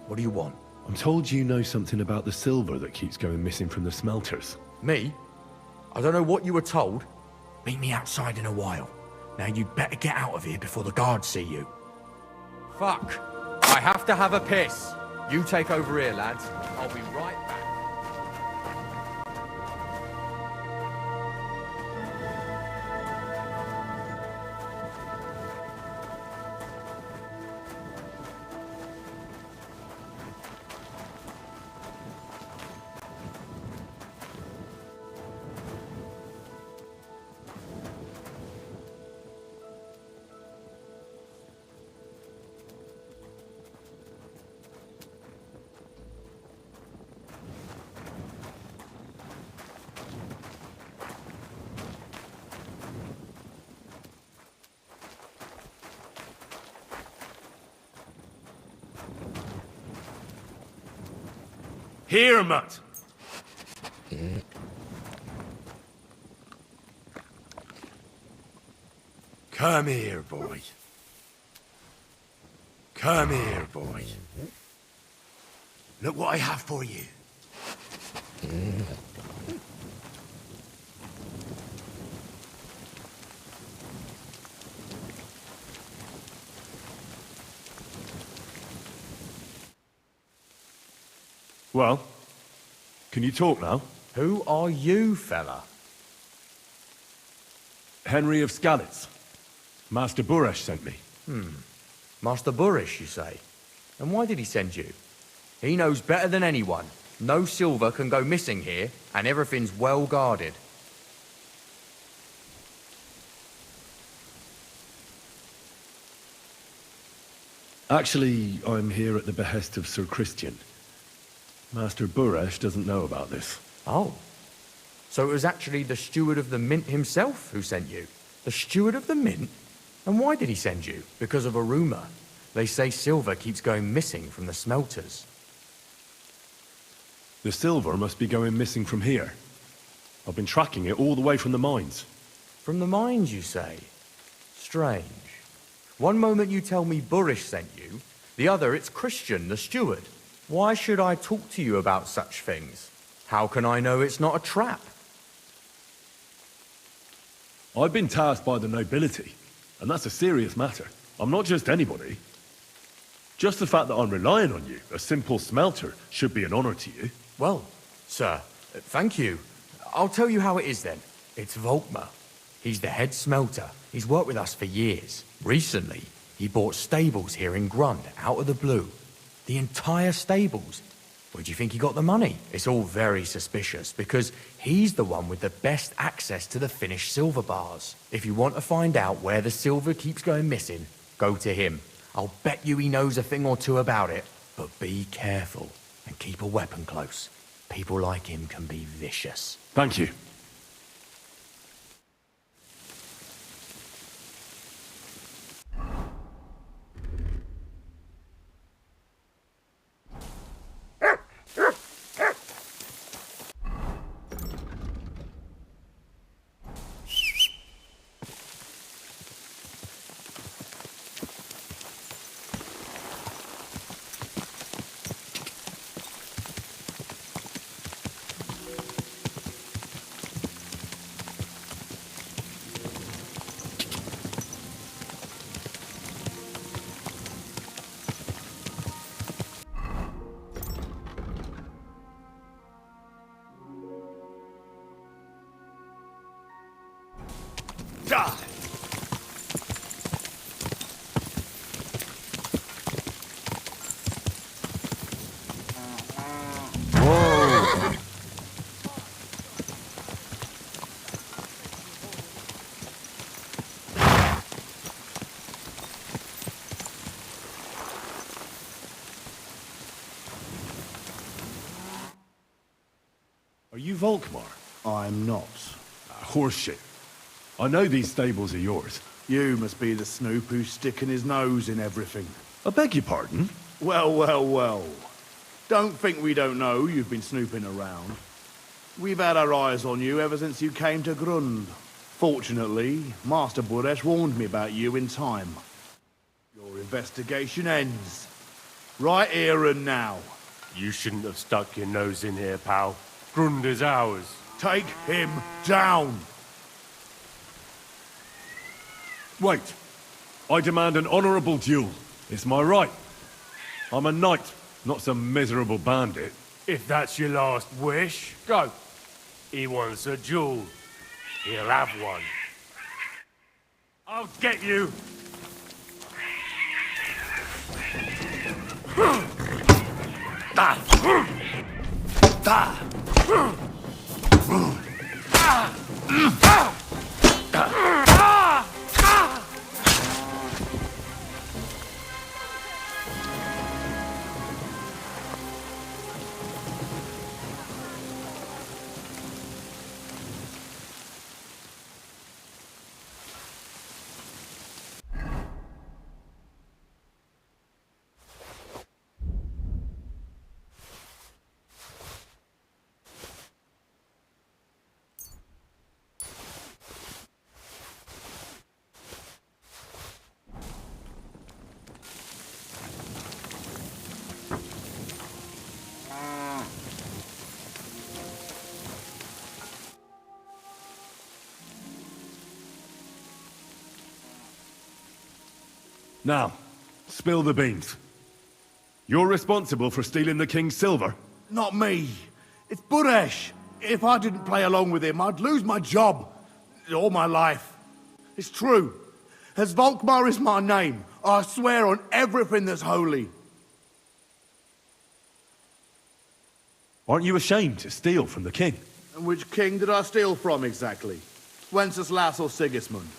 What do you want? I'm told you know something about the silver that keeps going missing from the smelters. Me? I don't know what you were told. Meet me outside in a while. Now you better get out of here before the guards see you. Fuck. I have to have a piss. You take over here, lads. I'll be right back. Here, Mutt! Come here, boy. Come here, boy. Look what I have for you. Well, can you talk now? Who are you, fella? Henry of Skalitz. Master Buresh sent me. Master Buresh, you say? And why did he send you? He knows better than anyone. No silver can go missing here, and everything's well guarded. Actually, I'm here at the behest of Sir Christian. Master Buresh doesn't know about this. Oh. So it was actually the steward of the mint himself who sent you? The steward of the mint? And why did he send you? Because of a rumor. They say silver keeps going missing from the smelters. The silver must be going missing from here. I've been tracking it all the way from the mines. From the mines, you say? Strange. One moment you tell me Buresh sent you, the other it's Christian, the steward. Why should I talk to you about such things? How can I know it's not a trap? I've been tasked by the nobility, and that's a serious matter. I'm not just anybody. Just the fact that I'm relying on you, a simple smelter, should be an honor to you. Well, sir, thank you. I'll tell you how it is then. It's Volkmar. He's the head smelter. He's worked with us for years. Recently, he bought stables here in Grund, out of the blue. The entire stables. Where do you think he got the money? It's all very suspicious, because he's the one with the best access to the finished silver bars. If you want to find out where the silver keeps going missing, go to him. I'll bet you he knows a thing or two about it. But be careful, and keep a weapon close. People like him can be vicious. Thank you. Are you Volkmar? I'm not. Horseshit. I know these stables are yours. You must be the snoop who's sticking his nose in everything. I beg your pardon? Well, well, well. Don't think we don't know you've been snooping around. We've had our eyes on you ever since you came to Grund. Fortunately, Master Buresh warned me about you in time. Your investigation ends. Right here and now. You shouldn't have stuck your nose in here, pal. Grund is ours. Take him down! Wait. I demand an honorable duel. It's my right. I'm a knight, not some miserable bandit. If that's your last wish, go. He wants a duel. He'll have one. I'll get you! Now, spill the beans. You're responsible for stealing the king's silver? Not me. It's Buresh. If I didn't play along with him, I'd lose my job. All my life. It's true. As Volkmar is my name, I swear on everything that's holy. Aren't you ashamed to steal from the king? And which king did I steal from, exactly? Wenceslas or Sigismund?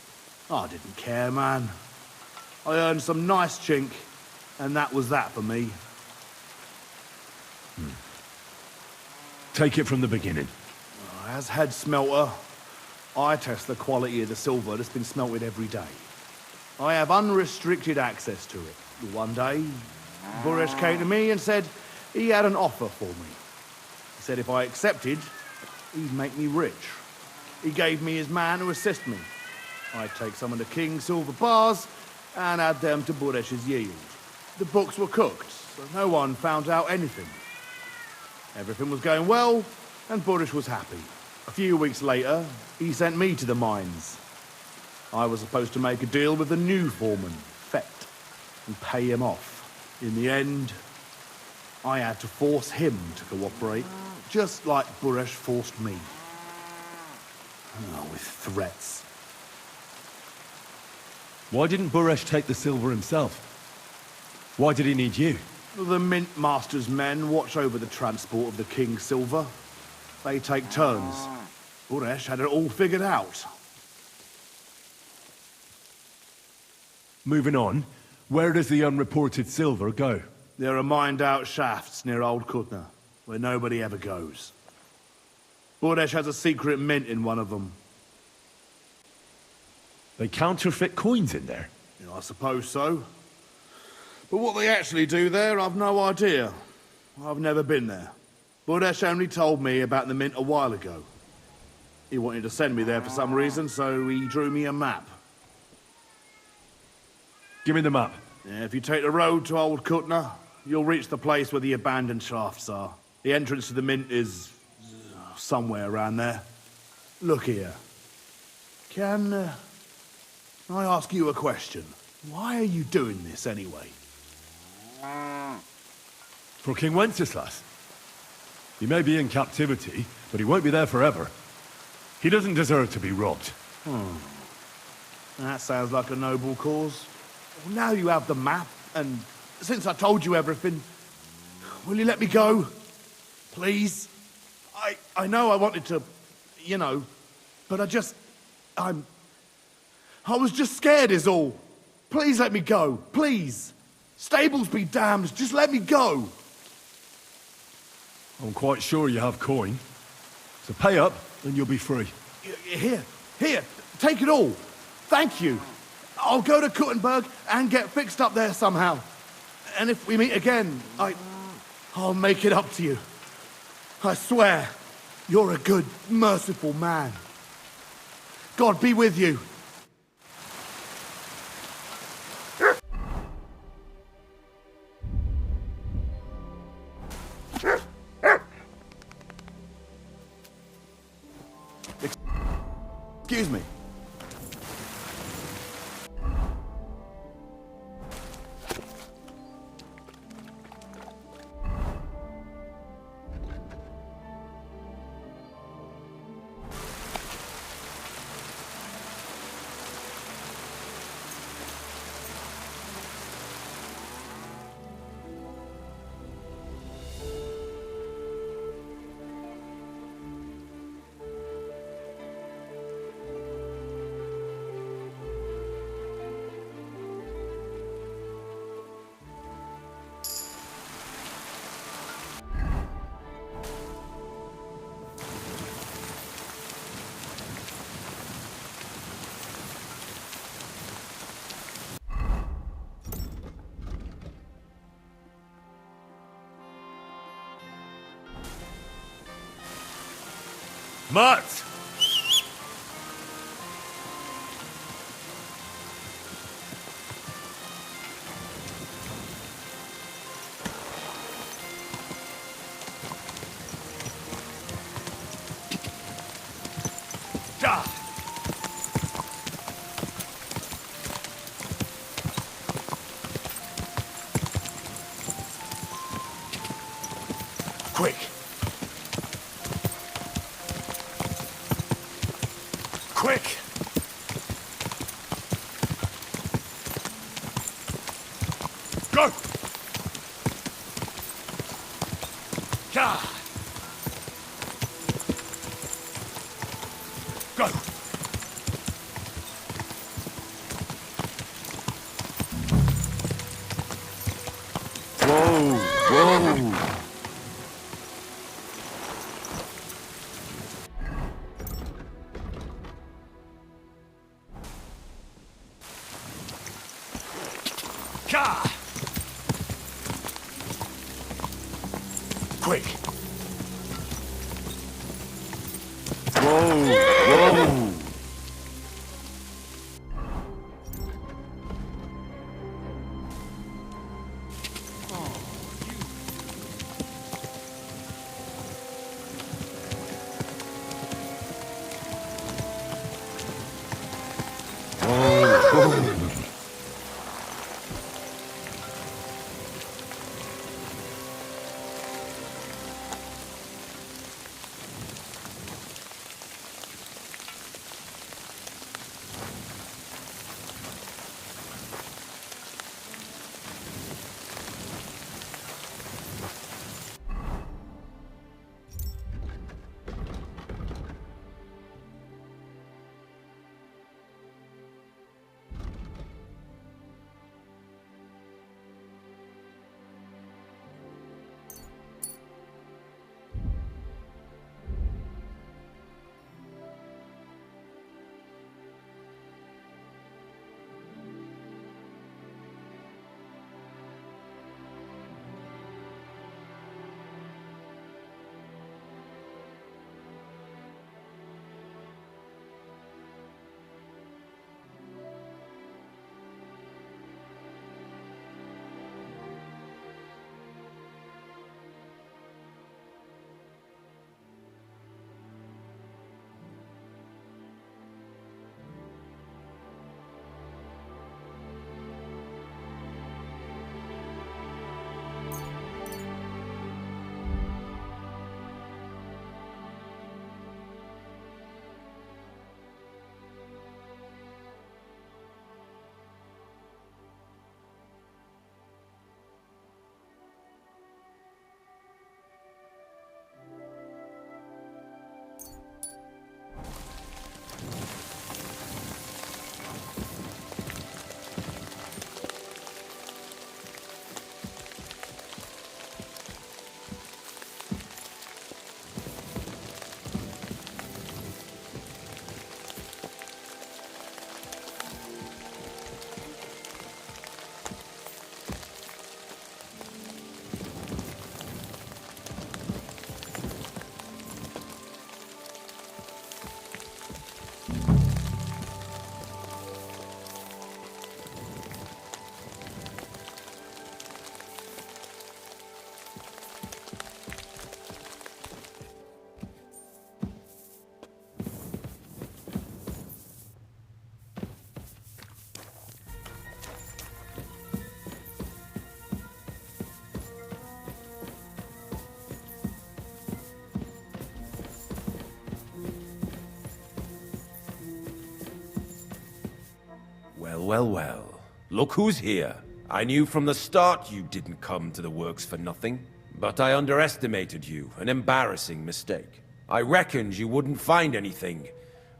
I didn't care, man. I earned some nice chink, and that was that for me. Take it from the beginning. As head smelter, I test the quality of the silver that's been smelted every day. I have unrestricted access to it. One day, Buresh came to me and said he had an offer for me. He said if I accepted, he'd make me rich. He gave me his man to assist me. I'd take some of the king's silver bars and add them to Buresh's yield. The books were cooked, so no one found out anything. Everything was going well, and Buresh was happy. A few weeks later, he sent me to the mines. I was supposed to make a deal with the new foreman, Fett, and pay him off. In the end, I had to force him to cooperate, just like Buresh forced me. Oh, with threats. Why didn't Buresh take the silver himself? Why did he need you? The Mint Master's men watch over the transport of the king's silver. They take turns. Buresh had it all figured out. Moving on, where does the unreported silver go? There are mined-out shafts near Old Kutna, where nobody ever goes. Buresh has a secret mint in one of them. They counterfeit coins in there? Yeah, I suppose so. But what they actually do there, I've no idea. I've never been there. Buresh only told me about the mint a while ago. He wanted to send me there for some reason, so he drew me a map. Give me the map. Yeah, if you take the road to Old Kutna, you'll reach the place where the abandoned shafts are. The entrance to the mint is somewhere around there. Look here. Can I ask you a question? Why are you doing this anyway? For King Wenceslas. He may be in captivity, but he won't be there forever. He doesn't deserve to be robbed. That sounds like a noble cause. Well, now you have the map, and since I told you everything, will you let me go? Please? I know I wanted to, you know, but I was just scared is all. Please let me go, please. Stables be damned, just let me go. I'm quite sure you have coin. So pay up, and you'll be free. Here, take it all. Thank you. I'll go to Kuttenberg and get fixed up there somehow. And if we meet again, I'll make it up to you. I swear, you're a good, merciful man. God be with you. Excuse me. Mutt! Quick. Quick! Go! Go! Go! Whoa! Whoa! Quick! Whoa! Whoa! well, well. Look who's here. I knew from the start you didn't come to the works for nothing. But I underestimated you, an embarrassing mistake. I reckoned you wouldn't find anything,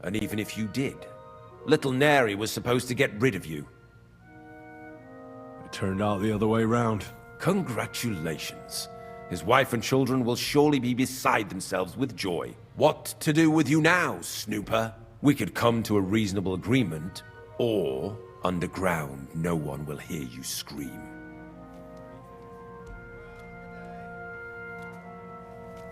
and even if you did, little Neri was supposed to get rid of you. It turned out the other way round. Congratulations. His wife and children will surely be beside themselves with joy. What to do with you now, snooper? We could come to a reasonable agreement, or underground no one will hear you scream.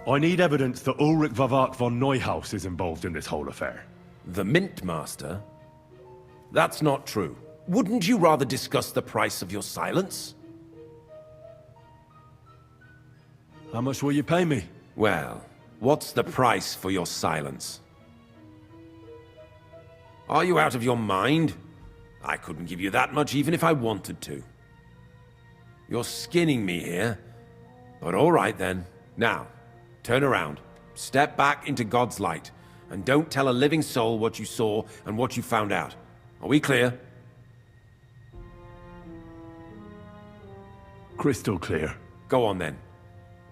I need evidence that Ulrich Vavak von Neuhaus is involved in this whole affair. The Mint Master? That's not true. Wouldn't you rather discuss the price of your silence? How much will you pay me? Well, what's the price for your silence? Are you out of your mind? I couldn't give you that much even if I wanted to. You're skinning me here. But all right then. Now, turn around. Step back into God's light. And don't tell a living soul what you saw and what you found out. Are we clear? Crystal clear. Go on then.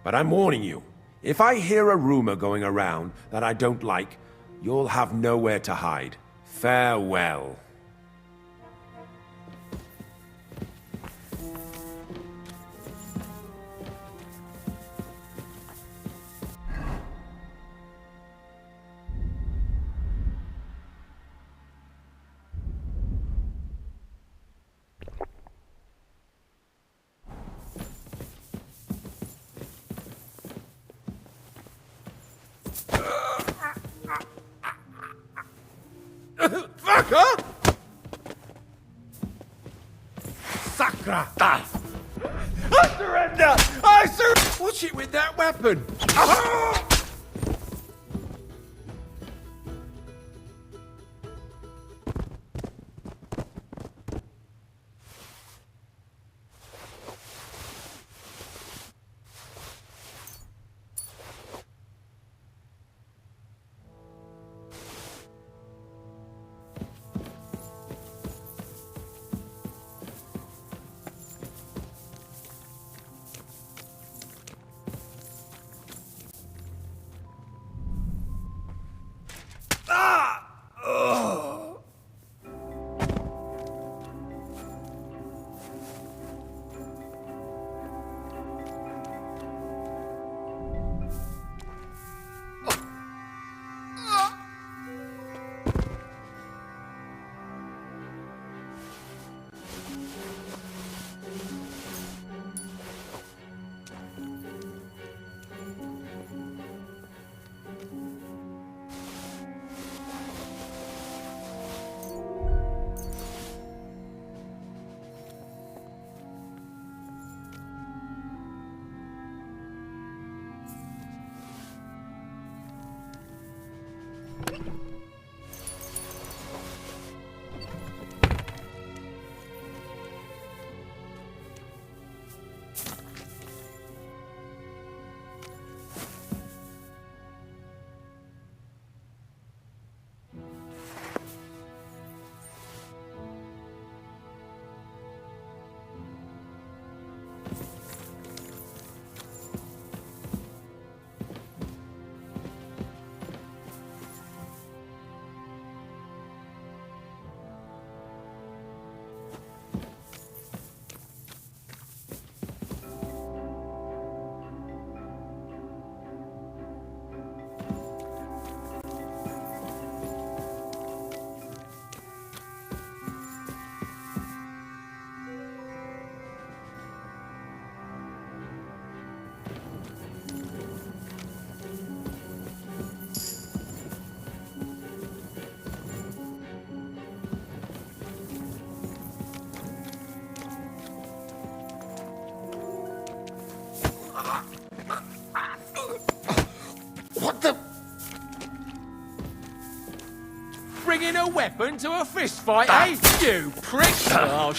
But I'm warning you. If I hear a rumor going around that I don't like, you'll have nowhere to hide. Farewell. Fucker! Sacrata! I surrender! I surrender! Watch it with that weapon! Bringing a weapon to a fist fight, eh? You prick! Oh,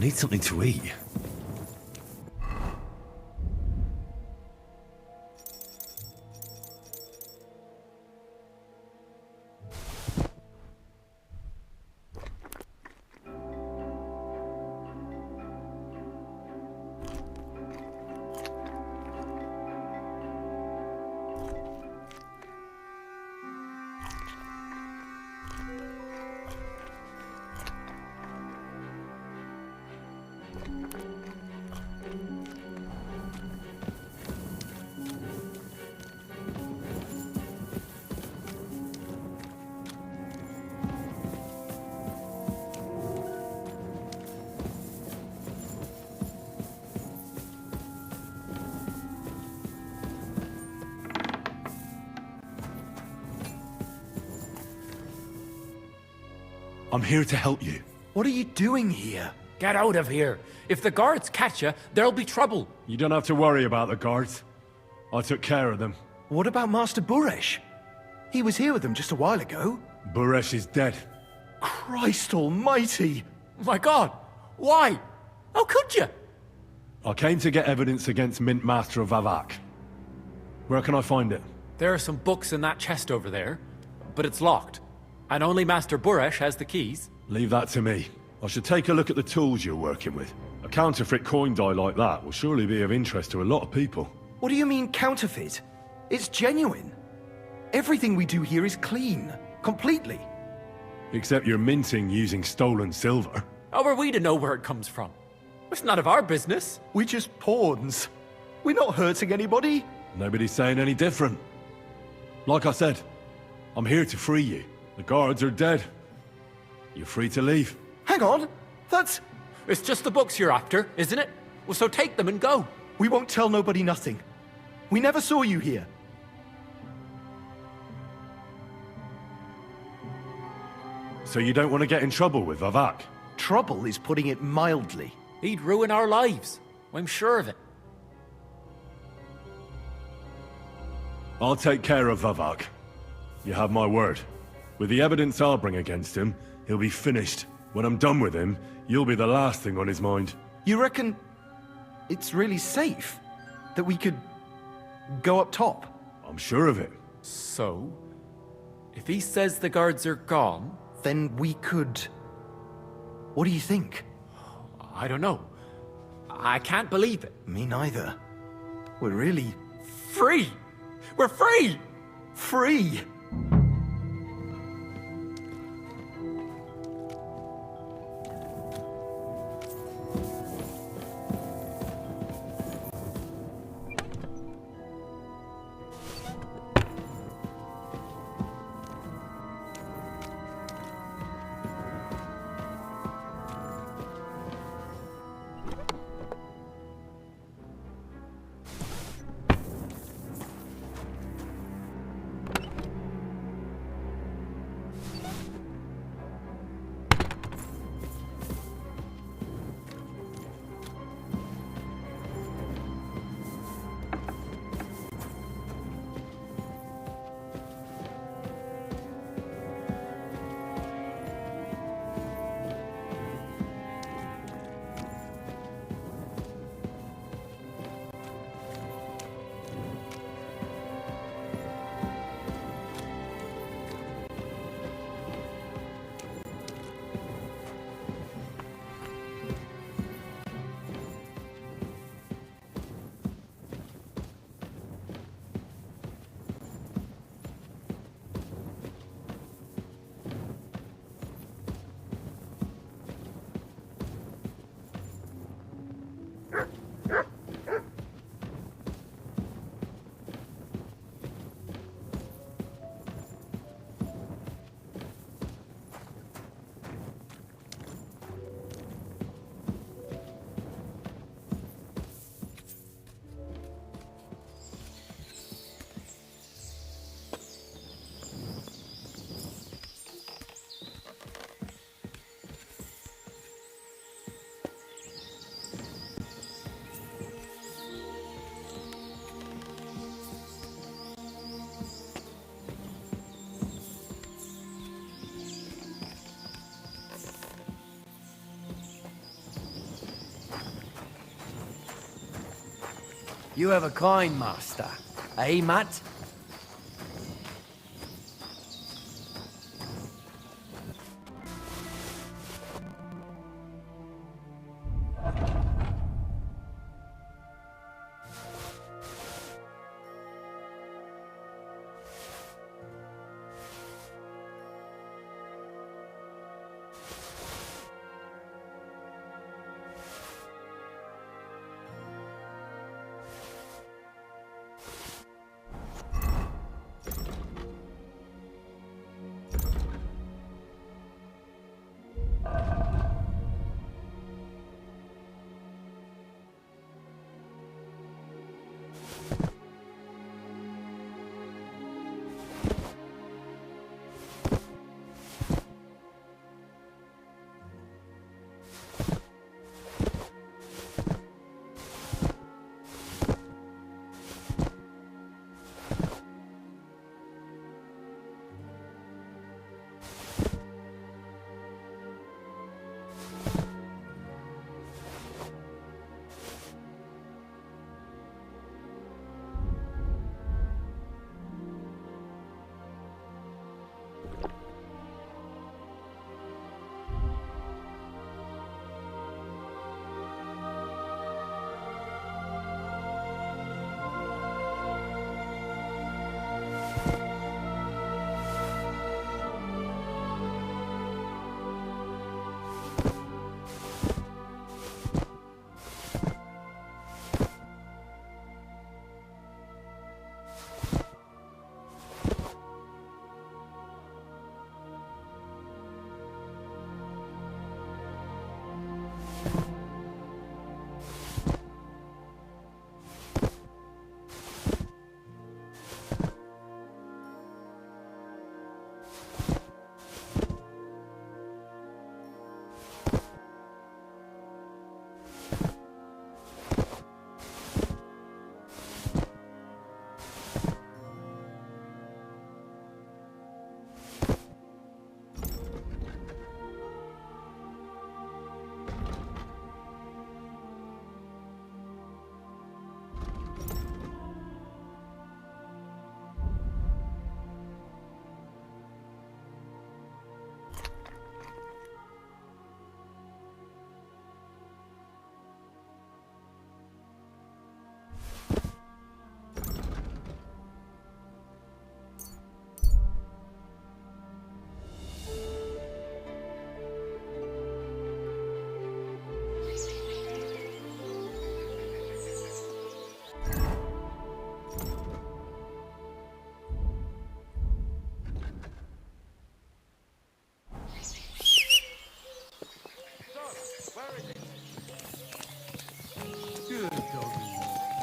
need something to eat. I'm here to help you. What are you doing here? Get out of here. If the guards catch you, there'll be trouble. You don't have to worry about the guards. I took care of them. What about Master Buresh? He was here with them just a while ago. Buresh is dead. Christ almighty! My God! Why? How could you? I came to get evidence against Mint Master Vavak. Where can I find it? There are some books in that chest over there, but it's locked. And only Master Buresh has the keys. Leave that to me. I should take a look at the tools you're working with. A counterfeit coin die like that will surely be of interest to a lot of people. What do you mean counterfeit? It's genuine. Everything we do here is clean. Completely. Except you're minting using stolen silver. How are we to know where it comes from? It's none of our business. We're just pawns. We're not hurting anybody. Nobody's saying any different. Like I said, I'm here to free you. The guards are dead. You're free to leave. Hang on! That's... It's just the books you're after, isn't it? Well, so take them and go. We won't tell nobody nothing. We never saw you here. So you don't want to get in trouble with Vavak? Trouble is putting it mildly. He'd ruin our lives. I'm sure of it. I'll take care of Vavak. You have my word. With the evidence I'll bring against him, he'll be finished. When I'm done with him, you'll be the last thing on his mind. You reckon it's really safe that we could go up top? I'm sure of it. So, if he says the guards are gone... Then we could... What do you think? I don't know. I can't believe it. Me neither. We're really... Free! We're free! Free! You have a kind master, eh, Matt?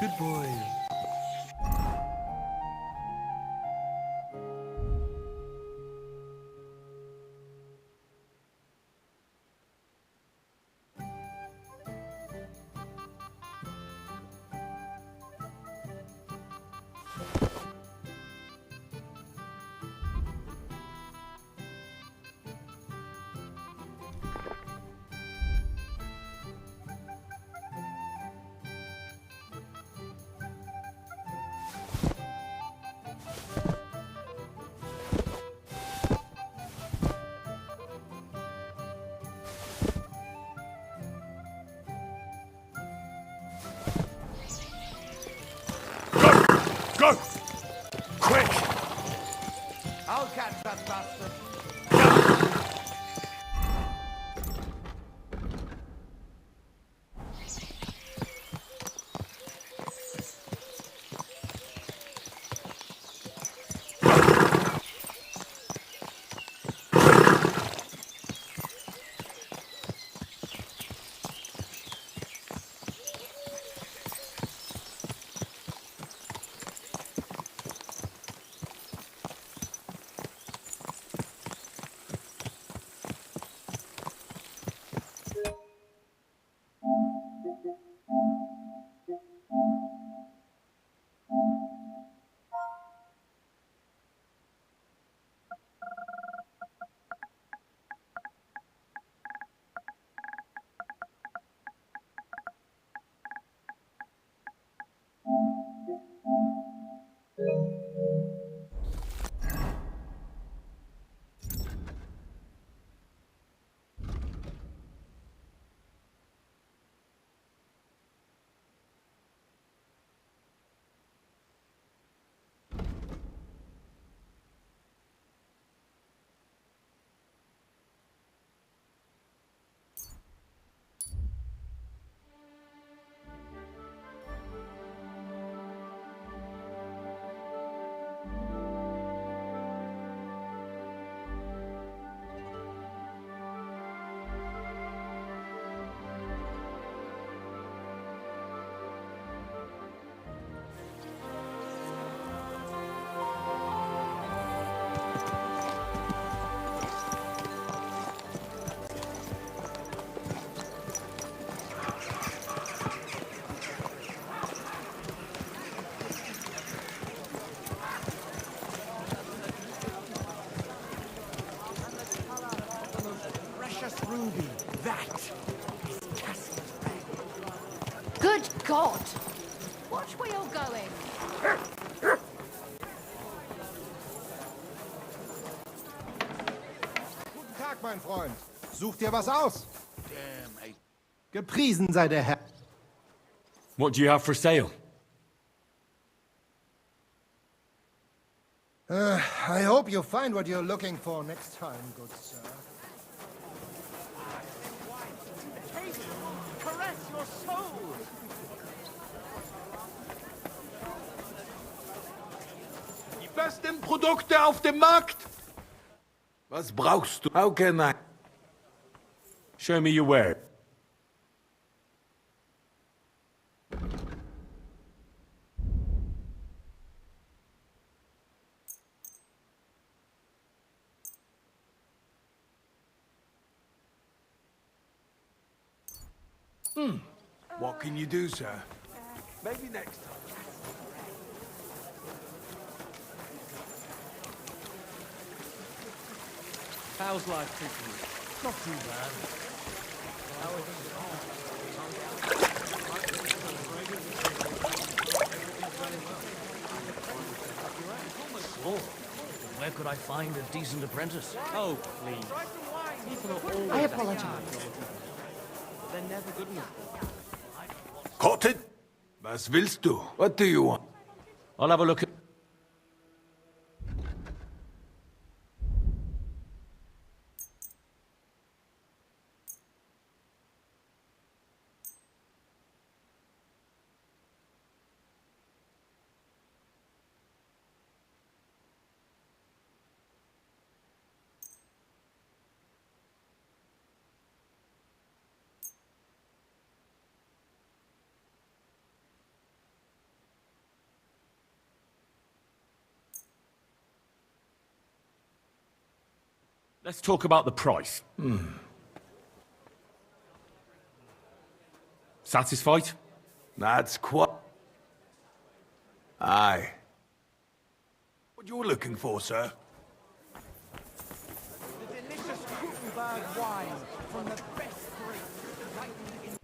Good boy. Go! Quick! I'll catch that bastard. ruby. That is Cassius Bay. Good God! Watch where you're going. Guten Tag, mein Freund. Such dir was aus. Damn, Gepriesen sei der Herr. What do you have for sale? I hope you find what you're looking for next time, good sir. Caress your soul! Die besten Produkte auf dem Markt. Was brauchst du? How can I? Show me your ware. What can you do, sir? Maybe next time. How's life treating you? Not too bad. How are things at home? Where could I find a decent apprentice? Oh, please. People are always... I apologize. They're never good enough. Cotton? Was willst du? What do you want? I'll have a look at... Let's talk about the price. Satisfied? That's quite... Aye. What you looking for, sir? The delicious Kuttenberg wine from the best grapes, ripened in...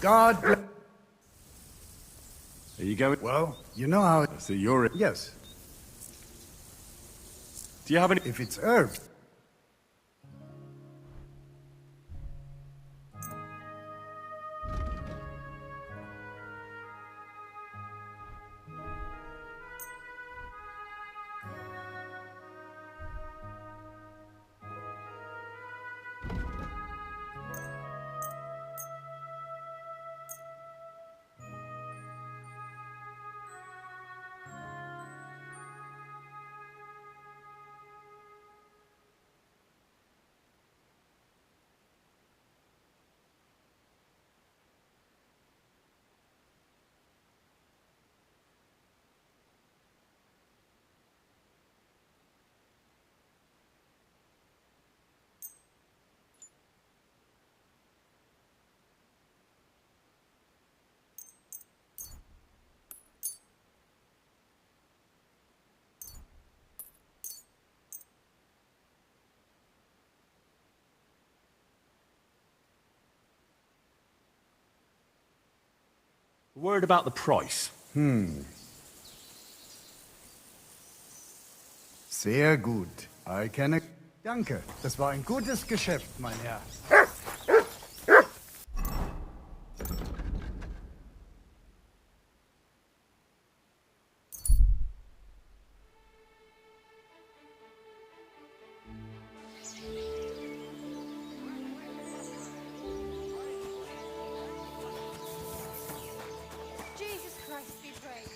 God bless. Are you going? Well, you know how... So you're... Yes. Do you have any... If it's herbs. Word about the price. Sehr gut. I can... Danke. Das war ein gutes Geschäft, mein Herr. Jesus Christ be praised.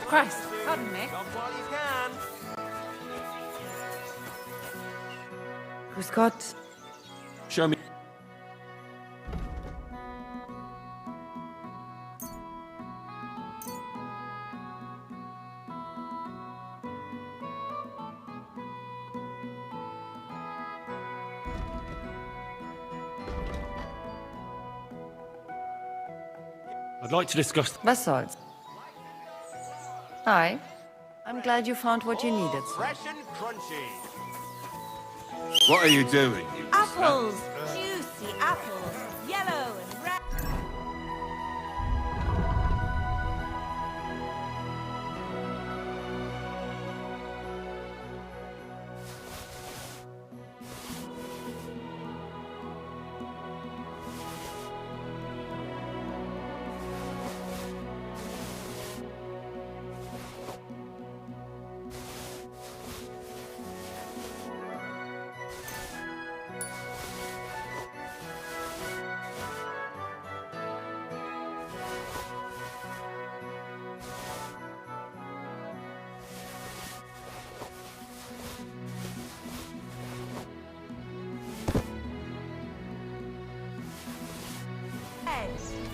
Christ, pardon me. Grüß Gott. Show me. I'd like to discuss... Was soll's? Hi. I'm glad you found what you needed. Fresh and crunchy. What are you doing? Apples! Juicy apples! Yellow and red!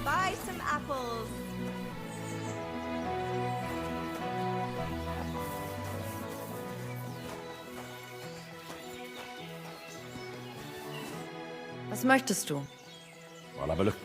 Buy some apples. Was möchtest du? I'll have a look.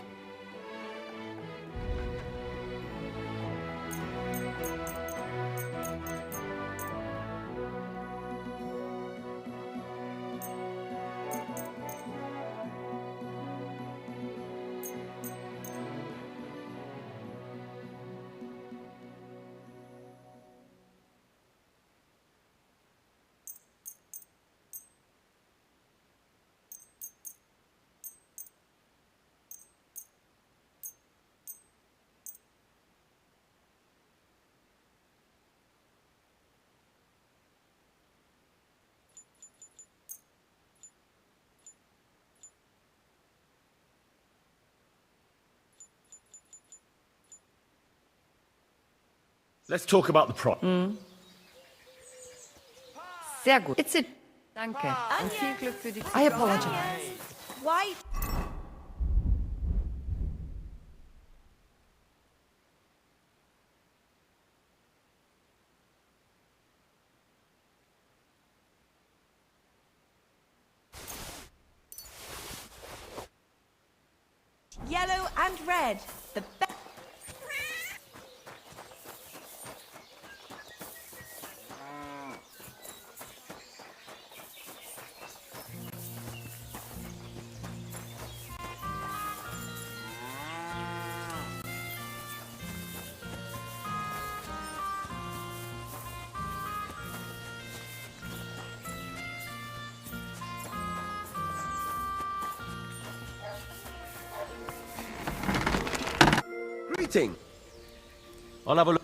Let's talk about the price. Sehr gut. It's it. Danke. Und viel Glück für die I apologize. White. Yellow and red. The best. Greeting. I'll have a look.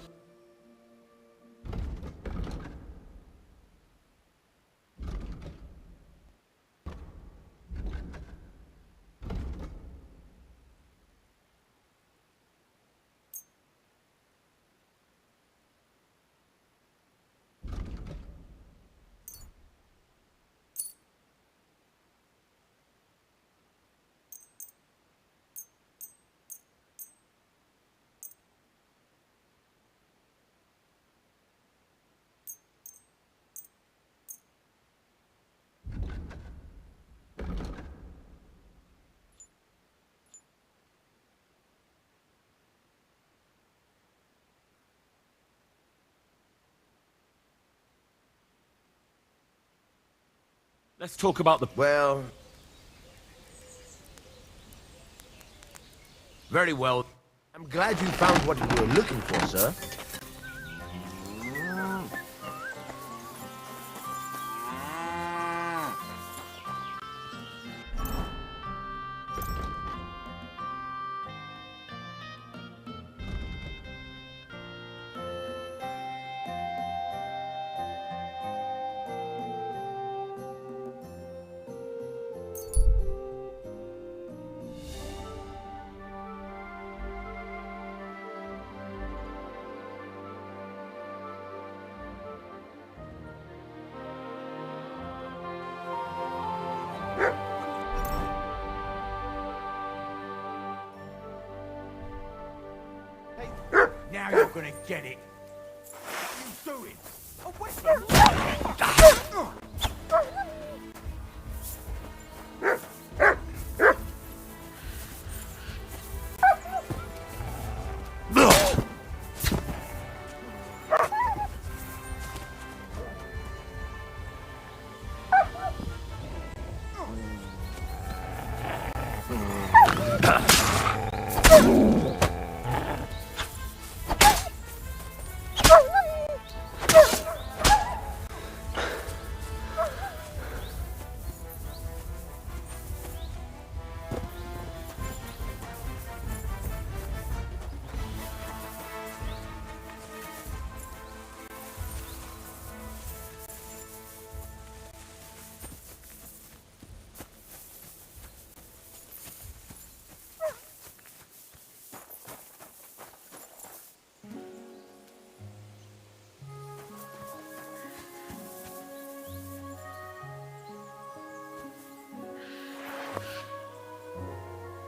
Let's talk about the... Well... Very well. I'm glad you found what you were looking for, sir. Now you're gonna get it. What are you doing? Oh, wait.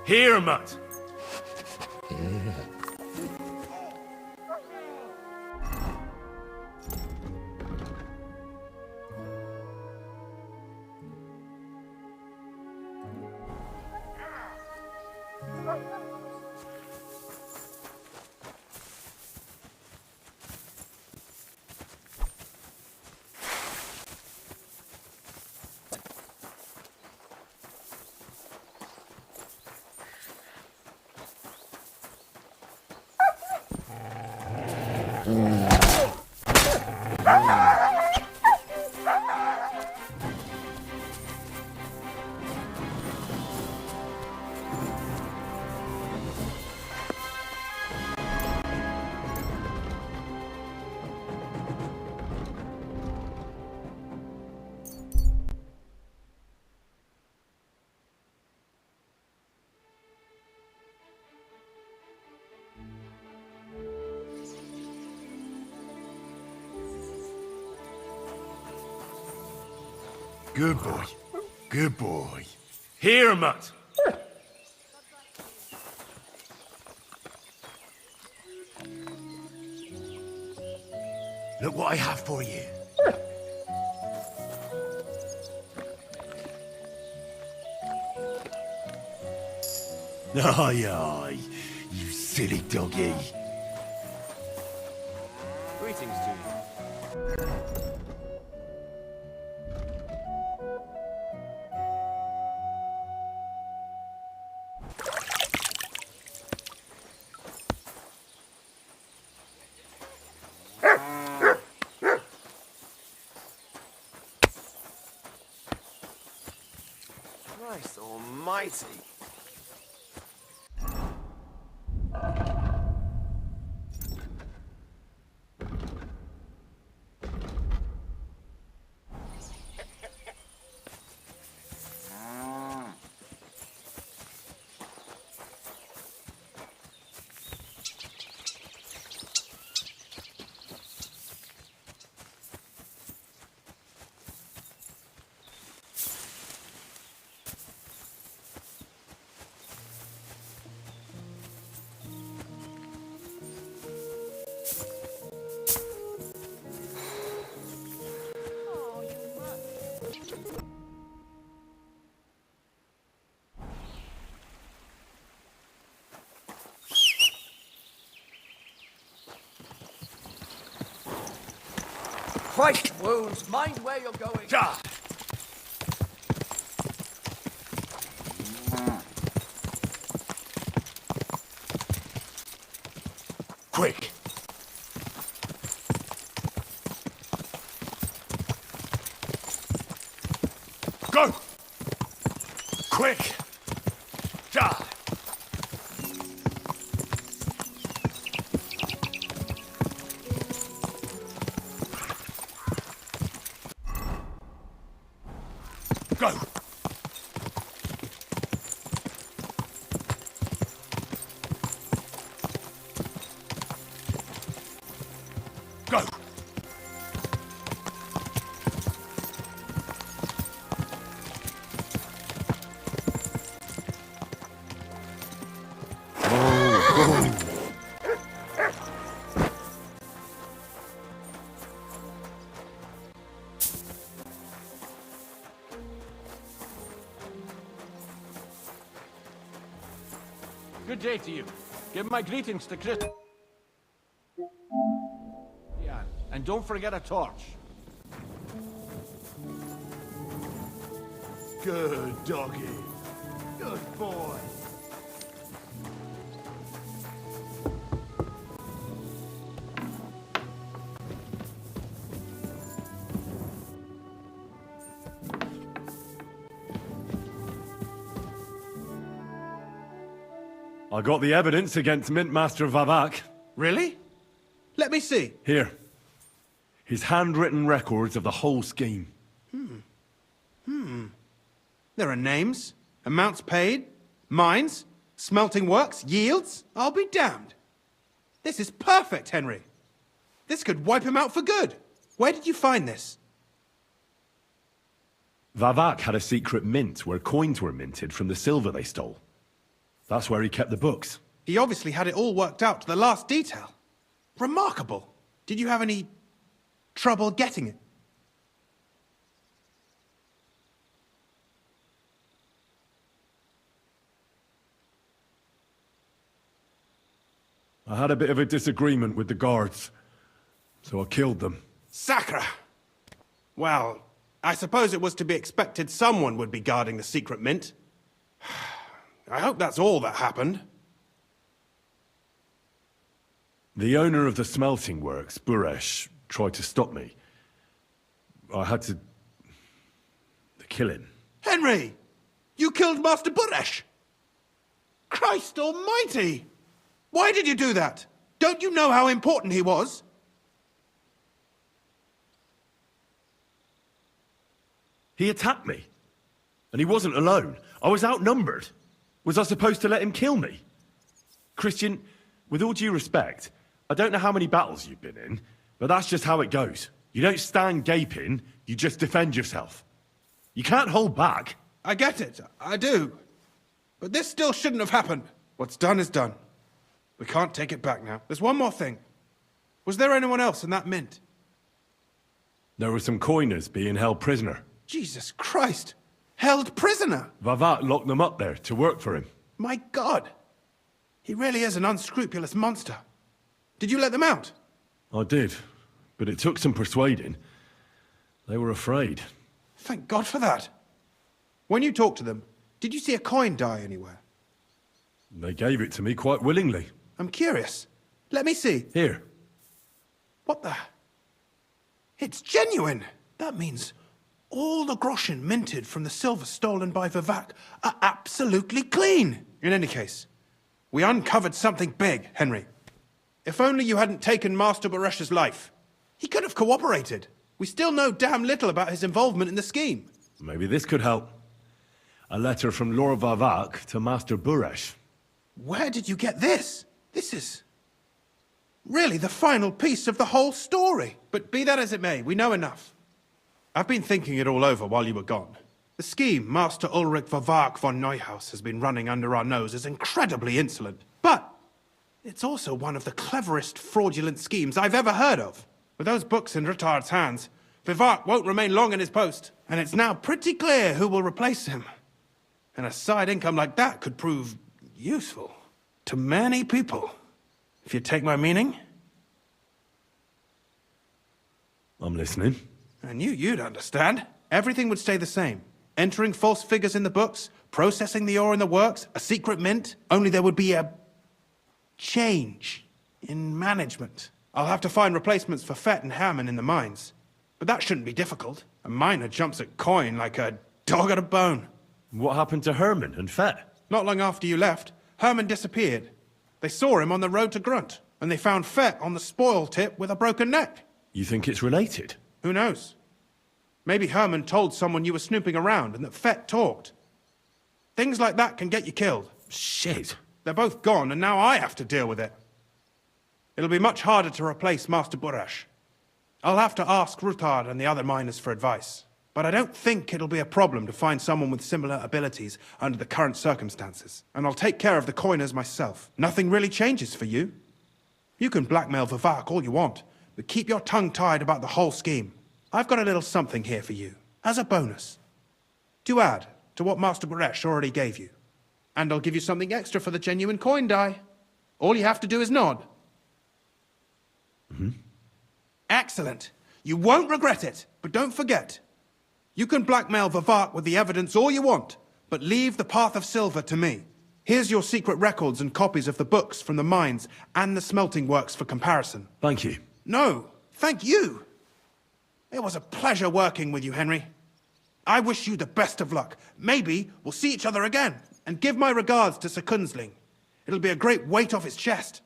Here, Mutt. Good boy. Good boy. Here, Mutt. Look what I have for you. Aye, aye, you silly doggy. Greetings to you. Christ almighty. Christ wounds, mind where you're going. Ja. Quick! Ja! Go! Go! Good day to you. Give my greetings to Chris. Yeah, and don't forget a torch. Good doggy. Good boy. I got the evidence against Mint Master Vavak. Really? Let me see. Here. His handwritten records of the whole scheme. There are names, amounts paid, mines, smelting works, yields. I'll be damned. This is perfect, Henry. This could wipe him out for good. Where did you find this? Vavak had a secret mint where coins were minted from the silver they stole. That's where he kept the books. He obviously had it all worked out to the last detail. Remarkable. Did you have any trouble getting it? I had a bit of a disagreement with the guards, so I killed them. Sacre! Well, I suppose it was to be expected someone would be guarding the secret mint. I hope that's all that happened. The owner of the smelting works, Buresh, tried to stop me. I had to kill him. Henry! You killed Master Buresh! Christ almighty! Why did you do that? Don't you know how important he was? He attacked me. And he wasn't alone. I was outnumbered. Was I supposed to let him kill me? Christian, with all due respect, I don't know how many battles you've been in, but that's just how it goes. You don't stand gaping, you just defend yourself. You can't hold back. I get it, I do. But this still shouldn't have happened. What's done is done. We can't take it back now. There's one more thing. Was there anyone else in that mint? There were some coiners being held prisoner. Jesus Christ! Held prisoner? Vavak locked them up there to work for him. My God! He really is an unscrupulous monster. Did you let them out? I did, but it took some persuading. They were afraid. Thank God for that. When you talked to them, did you see a coin die anywhere? They gave it to me quite willingly. I'm curious. Let me see. Here. What the? It's genuine! That means all the groschen minted from the silver stolen by Vavak are absolutely clean. In any case, we uncovered something big, Henry. If only you hadn't taken Master Buresh's life. He could have cooperated. We still know damn little about his involvement in the scheme. Maybe this could help. A letter from Lord Vavak to Master Buresh. Where did you get this? This is really the final piece of the whole story. But be that as it may, we know enough. I've been thinking it all over while you were gone. The scheme Master Ulrich Vavak von Neuhaus has been running under our nose is incredibly insolent. But it's also one of the cleverest fraudulent schemes I've ever heard of. With those books in Ruthards' hands, Vavak won't remain long in his post, and it's now pretty clear who will replace him. And a side income like that could prove useful to many people, if you take my meaning. I'm listening. I knew you'd understand. Everything would stay the same. Entering false figures in the books, processing the ore in the works, a secret mint, only there would be a change in management. I'll have to find replacements for Fett and Hammond in the mines. But that shouldn't be difficult. A miner jumps at coin like a dog at a bone. What happened to Herman and Fett? Not long after you left, Herman disappeared. They saw him on the road to Grund, and they found Fett on the spoil tip with a broken neck. You think it's related? Who knows? Maybe Herman told someone you were snooping around and that Fett talked. Things like that can get you killed. Shit. They're both gone, and now I have to deal with it. It'll be much harder to replace Master Burash. I'll have to ask Ruthard and the other miners for advice. But I don't think it'll be a problem to find someone with similar abilities under the current circumstances. And I'll take care of the coiners myself. Nothing really changes for you. You can blackmail Vavak all you want, but keep your tongue tied about the whole scheme. I've got a little something here for you, as a bonus. To add to what Master Burash already gave you. And I'll give you something extra for the genuine coin die. All you have to do is nod. Excellent. You won't regret it, but don't forget. You can blackmail Vavak with the evidence all you want, but leave the Path of Silver to me. Here's your secret records and copies of the books from the mines and the smelting works for comparison. Thank you. No, thank you. It was a pleasure working with you, Henry. I wish you the best of luck. Maybe we'll see each other again. And give my regards to Sir Kunzling. It'll be a great weight off his chest.